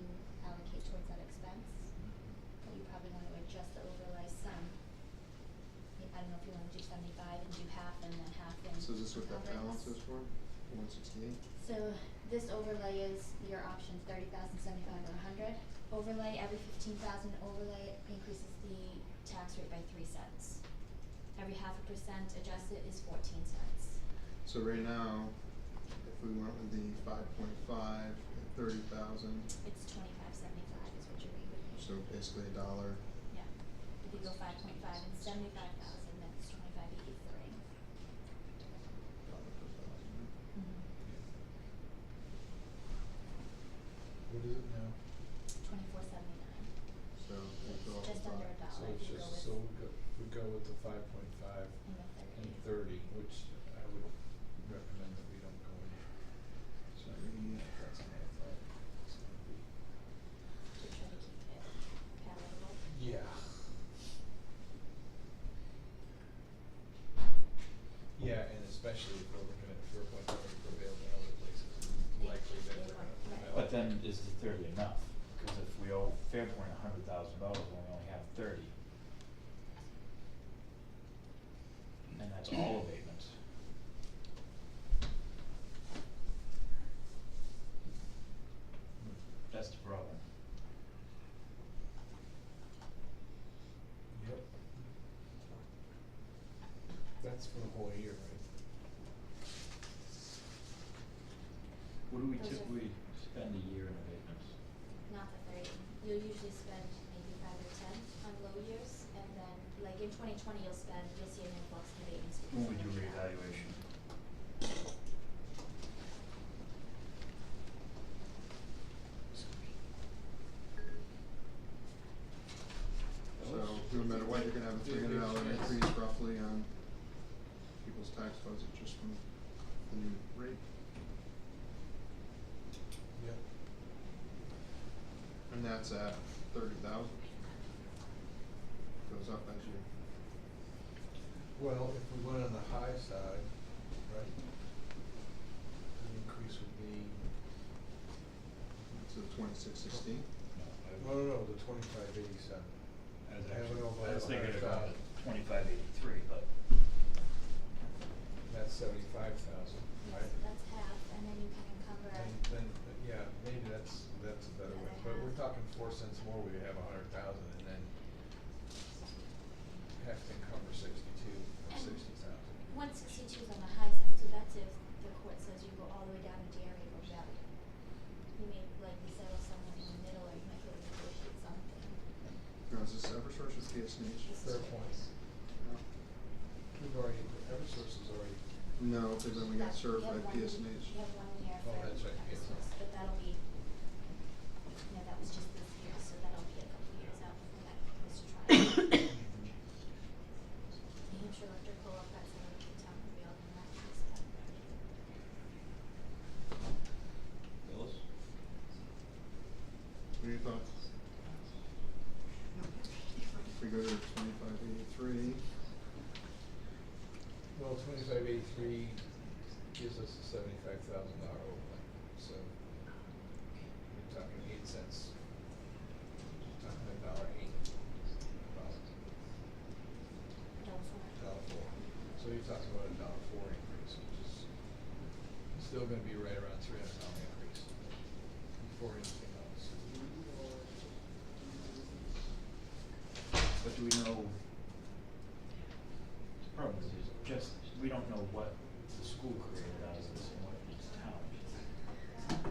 Speaker 13: allocate towards that expense. But you probably want to adjust the overlay some. I don't know if you want to do 75 and do half and then half in.
Speaker 3: So is this what that
Speaker 13: encumbrance.
Speaker 3: balance is for? 168?
Speaker 13: So this overlay is your option, 30,000, 75, or 100. Overlay, every 15,000 overlay increases the tax rate by 3 cents. Every 0.5% adjusted is 14 cents.
Speaker 3: So right now, if we went with the 5.5 at 30,000,
Speaker 13: It's 25.75 is what your rate would be.
Speaker 3: so basically $1.
Speaker 13: Yeah. If you go 5.5 and 75,000, that's 25.83.
Speaker 1: What is it now?
Speaker 13: 24.79.
Speaker 3: So we go
Speaker 13: It's just
Speaker 3: up
Speaker 13: under
Speaker 3: by-
Speaker 13: $1
Speaker 1: So
Speaker 13: if
Speaker 1: it's
Speaker 13: you go
Speaker 1: just,
Speaker 13: with
Speaker 1: we go with the 5.5
Speaker 13: and the 30.
Speaker 1: and 30, which I would recommend that we don't go with. So that's what I thought it's gonna be.
Speaker 13: To try to keep it palatable.
Speaker 1: Yeah. Yeah, and especially if we're looking at Fairpoint already prevailed in other places, likely that they're gonna prevail.
Speaker 5: But then is the 30 enough? Because if we owe Fairpoint $100,000 when we only have 30, and that's all abatements. That's the problem.
Speaker 1: Yep. That's for the whole year, right?
Speaker 5: What do we
Speaker 13: Those are-
Speaker 5: typically spend a year in abatements?
Speaker 13: Not the 30. You'll usually spend maybe 5 or 10 on low years, and then, like in 2020, you'll see an influx in abatements because
Speaker 5: When we
Speaker 13: of
Speaker 5: do
Speaker 13: the,
Speaker 5: reevaluation.
Speaker 3: So no matter what, you're gonna have a $300 increase roughly on people's tax budget just from the new rate.
Speaker 1: Yep.
Speaker 3: And that's at 30,000. Goes up as you.
Speaker 1: Well, if we went on the high side, right, the increase would be,
Speaker 3: To 2616.
Speaker 1: no, the 2587.
Speaker 5: I was
Speaker 1: I have it
Speaker 5: actually,
Speaker 1: over
Speaker 5: I was thinking
Speaker 1: 100,000.
Speaker 5: about 2583, but
Speaker 1: That's 75,000, right?
Speaker 13: that's half, and then you can encumber.
Speaker 1: Then, yeah, maybe that's a better way, but we're talking 4 cents more, we have 100,000 and then have to encumber 62 or 60,000.
Speaker 13: 162 is on the high side, so that's if the court says you go all the way down to dairy or value. You may likely settle somewhere in the middle, or you might be able to negotiate something.
Speaker 3: Now, is this Eversource or PSNH?
Speaker 1: Fair point.
Speaker 3: No.
Speaker 1: We've already, Eversource is already,
Speaker 3: No, because then we got served by
Speaker 13: You
Speaker 3: PSNH.
Speaker 13: have 1 year
Speaker 1: Oh,
Speaker 13: for
Speaker 1: that's right,
Speaker 13: Eversource, but that'll be, that was just this year, so that'll be a couple years out before that goes to trial. New Hampshire Electric Co-op, that's another key town, we all know that piece, but.
Speaker 5: Phyllis?
Speaker 3: What are your thoughts? If we go to 2583,
Speaker 1: well, 2583 gives us a $75,000 overlay, so you're talking 8 cents. You're talking $1.08. $1.04. So you're talking about $1.04 increase, which is still gonna be right around $300 increase before anything else.
Speaker 5: But do we know, the problem is just, we don't know what the school created out of this and what each town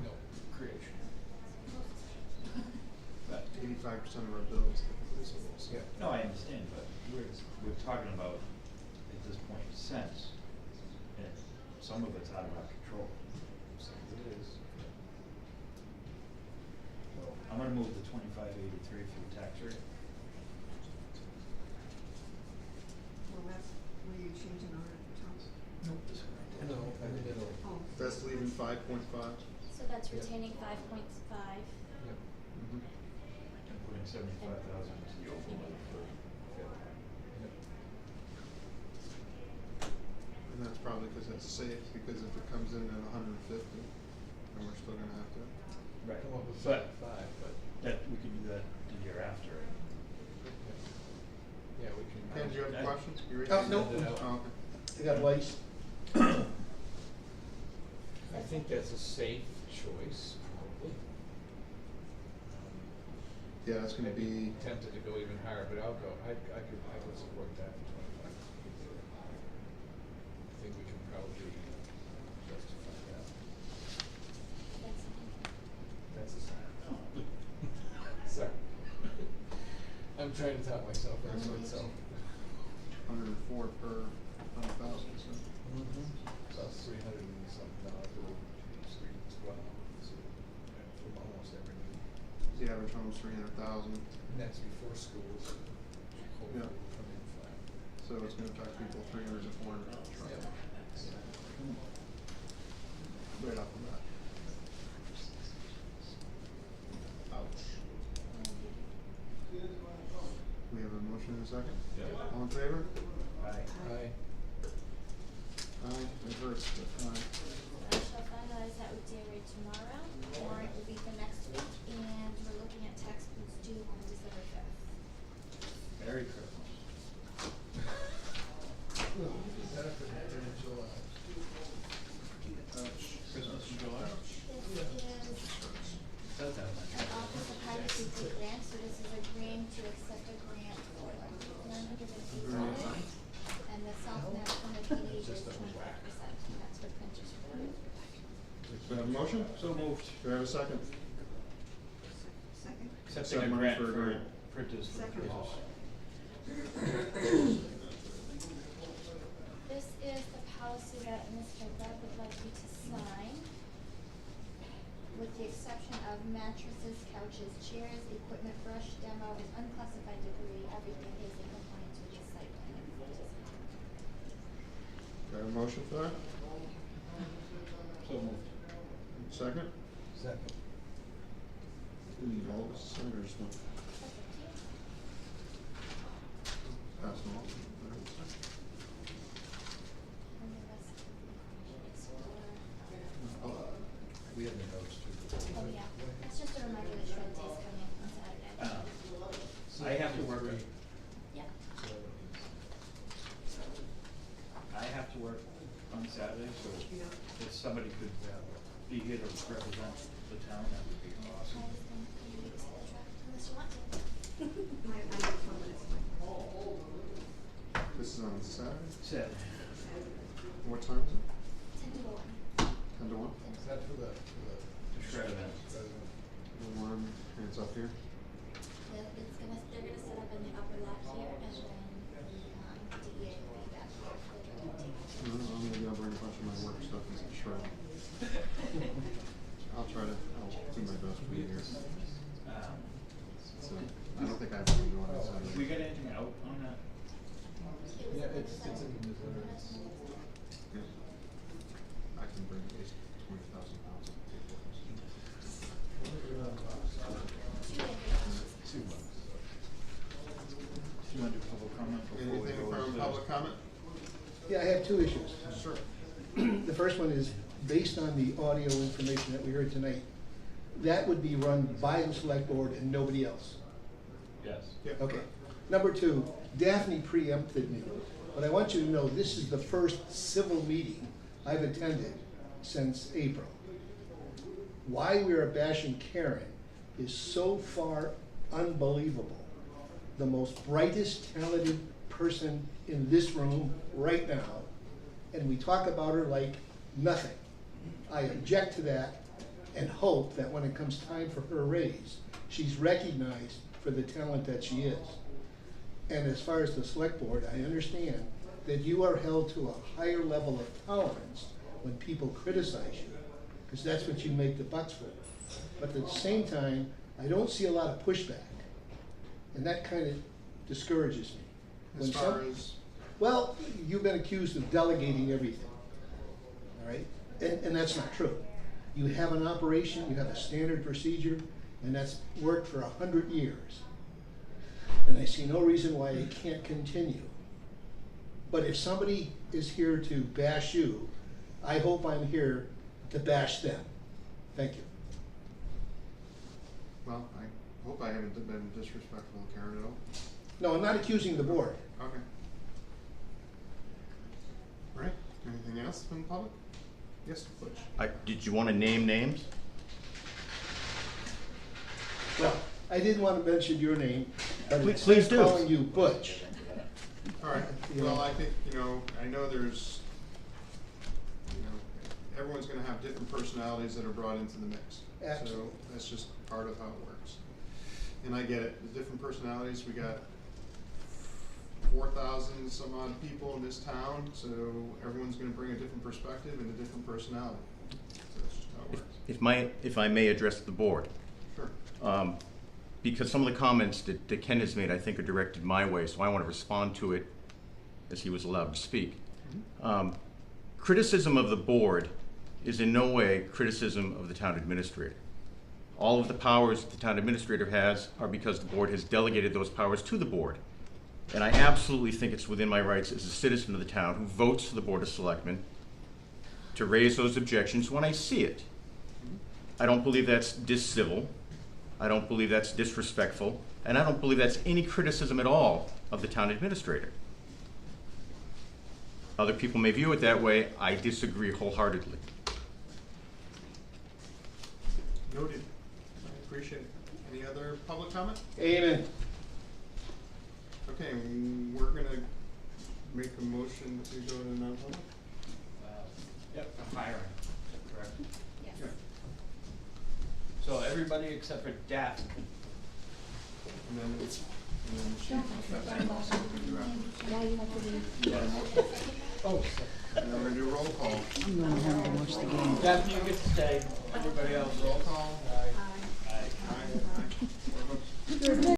Speaker 1: No.
Speaker 5: creation. But,
Speaker 3: 85% of our bills typically is schools.
Speaker 1: Yeah.
Speaker 5: no, I understand, but we're talking about, at this point, cents, and some of it's out of our control.
Speaker 1: So it is.
Speaker 5: So, I'm gonna move the 2583 for the tax rate.
Speaker 4: Well, that's, were you changing our terms?
Speaker 5: Nope, this one I did.
Speaker 1: No, I did.
Speaker 4: Oh.
Speaker 3: That's leaving 5.5.
Speaker 13: So that's retaining 5.5.
Speaker 1: Yep.
Speaker 3: Mm-hmm.
Speaker 5: And putting 75,000 into the overlay for,
Speaker 1: Yep.
Speaker 3: And that's probably because it's safe, because if it comes in at 150, then we're still gonna have to.
Speaker 5: right,
Speaker 1: Come up with
Speaker 5: but
Speaker 1: 5, but
Speaker 5: that, we could do that the year after.
Speaker 1: yeah, we can.
Speaker 3: Ken, do you have
Speaker 5: I-
Speaker 3: questions? You ready?
Speaker 1: Oh, no.
Speaker 3: Oh, okay.
Speaker 7: I got lights.
Speaker 1: I think that's a safe choice, probably.
Speaker 3: Yeah, it's gonna
Speaker 1: I'd be
Speaker 3: be,
Speaker 1: tempted to go even higher, but I'll go, I could support that for 25. I think we can probably justify that. That's a sign. Sorry. I'm trying to top myself, that's what it's
Speaker 3: 104 per 100,000, so.
Speaker 1: About $300 and something or $312, so, from almost everybody.
Speaker 3: The average home's 300,000,
Speaker 1: And that's before schools, hopefully
Speaker 3: Yeah.
Speaker 1: will come in flat.
Speaker 3: so it's gonna affect people 300 to 400
Speaker 1: Yep.
Speaker 3: right off the bat. Ouch. We have a motion and a second?
Speaker 5: Yeah.
Speaker 3: All in favor?
Speaker 5: Aye.
Speaker 1: Aye.
Speaker 3: Aye, it hurts, but aye.
Speaker 13: I shall finalize that with day rate tomorrow, warrant will be for next week, and we're looking at tax bills due on December 5th.
Speaker 5: Merry Christmas.
Speaker 1: Is that for in July?
Speaker 5: Christmas in July?
Speaker 13: This is
Speaker 5: Does have
Speaker 13: an
Speaker 5: that.
Speaker 13: Office of Highway Safety grant, so this is agreeing to accept a grant for $908, and the self-match from the PD is 25%, that's for printers for it.
Speaker 3: Do we have a motion?
Speaker 5: So moved.
Speaker 3: Do we have a second?
Speaker 4: Second.
Speaker 5: Accepting a
Speaker 3: money
Speaker 5: grant
Speaker 3: for a
Speaker 5: for
Speaker 3: grant.
Speaker 5: printers for
Speaker 4: Second.
Speaker 5: printers.
Speaker 13: This is the policy that Mr. Webb would like you to sign, with the exception of mattresses, couches, chairs, equipment, brush, demo, and unclassified debris, everything is in compliance with the site plan.
Speaker 3: Do we have a motion for that?
Speaker 5: So moved.
Speaker 3: Second?
Speaker 1: Second.
Speaker 3: Do we need all of us to sign or just one? Pass them all.
Speaker 13: And the rest is for,
Speaker 3: Oh,
Speaker 1: We have the notes too.
Speaker 13: oh yeah, that's just a reminder that shred day's coming on Saturday.
Speaker 5: I have to work,
Speaker 13: Yeah.
Speaker 5: I have to work on Saturday, so
Speaker 4: Yeah.
Speaker 5: if somebody could be here to represent the town, that would be
Speaker 13: I
Speaker 5: awesome.
Speaker 13: was gonna put you to the draft unless you want to.
Speaker 4: I have 12 minutes left.
Speaker 3: This is on Saturday?
Speaker 5: Saturday.
Speaker 3: What time is it?
Speaker 13: 10 to 1.
Speaker 3: 10 to 1?
Speaker 1: Is that for the
Speaker 5: The shred event.
Speaker 1: president?
Speaker 3: One, and it's up here?
Speaker 13: They're gonna set up in the upper left here, and then the DEA will be back here for the
Speaker 3: Maybe I'll bring a bunch of my work stuff as a shred. I'll do my best to be here. So, I don't think I have to go on this Saturday.
Speaker 5: We got anything out on that?
Speaker 1: Yeah, it's in the newsletter.
Speaker 3: Yeah. I can bring at least 20,000 pounds of paper.
Speaker 1: 2 months.
Speaker 5: Do you want to do public comment before we
Speaker 3: Anything
Speaker 5: go
Speaker 3: from
Speaker 5: into-
Speaker 3: public comment?
Speaker 7: Yeah, I have two issues.
Speaker 3: Sure.
Speaker 7: The first one is, based on the audio information that we heard tonight, that would be run by the select board and nobody else.
Speaker 5: Yes.
Speaker 3: Yep.
Speaker 7: Okay. Number two, Daphne preempted me, but I want you to know this is the first civil meeting I've attended since April. Why we are bashing Karen is so far unbelievable. The most brightest, talented person in this room right now, and we talk about her like nothing. I object to that and hope that when it comes time for her raise, she's recognized for the talent that she is. And as far as the select board, I understand that you are held to a higher level of tolerance when people criticize you, because that's what you make the bucks for. But at the same time, I don't see a lot of pushback, and that kind of discourages me.
Speaker 3: As
Speaker 7: When
Speaker 3: far
Speaker 7: some-
Speaker 3: as,
Speaker 7: Well, you've been accused of delegating everything, all right? And that's not true. You have an operation, you have a standard procedure, and that's worked for 100 years. And I see no reason why it can't continue. But if somebody is here to bash you, I hope I'm here to bash them. Thank you.
Speaker 3: well, I hope I haven't been disrespectful, Karen, at all.
Speaker 7: No, I'm not accusing the board.
Speaker 3: Okay. Right, anything else from the public? Yes, Butch?
Speaker 10: Did you want to name names?
Speaker 7: Well, I didn't want to mention your name, but
Speaker 10: Please
Speaker 7: instead
Speaker 10: do.
Speaker 7: of calling you Butch,
Speaker 3: All right, well, I think, I know there's, everyone's gonna have different personalities that are brought into the mix.
Speaker 7: Absolutely.
Speaker 3: So that's just part of how it works. And I get it, the different personalities, we got 4,000 some odd people in this town, so everyone's gonna bring a different perspective and a different personality. So that's just how it works.
Speaker 10: If I may address the board.
Speaker 3: Sure.
Speaker 10: Because some of the comments that Ken has made, I think, are directed my way, so I want to respond to it as he was allowed to speak. Criticism of the board is in no way criticism of the town administrator. All of the powers the town administrator has are because the board has delegated those powers to the board. And I absolutely think it's within my rights as a citizen of the town who votes for the Board of Selectmen to raise those objections when I see it. I don't believe that's discivil. I don't believe that's disrespectful, and I don't believe that's any criticism at all of the town administrator. Other people may view it that way. I disagree wholeheartedly.
Speaker 3: Noted. I appreciate it. Any other public comment?
Speaker 7: amen.
Speaker 3: Okay, we're gonna make a motion to go to non-public.
Speaker 1: Yep, I'm hiring, correct?
Speaker 13: Yes.
Speaker 3: Yeah.
Speaker 1: So everybody except for Daphne.
Speaker 3: And then the chief will step in, so we can do afterwards.
Speaker 13: Now you have to leave.
Speaker 3: Yeah, motion.
Speaker 1: Oh.
Speaker 3: And then we're gonna do roll call.
Speaker 1: Daphne, you get to stay, everybody else.
Speaker 3: Roll call.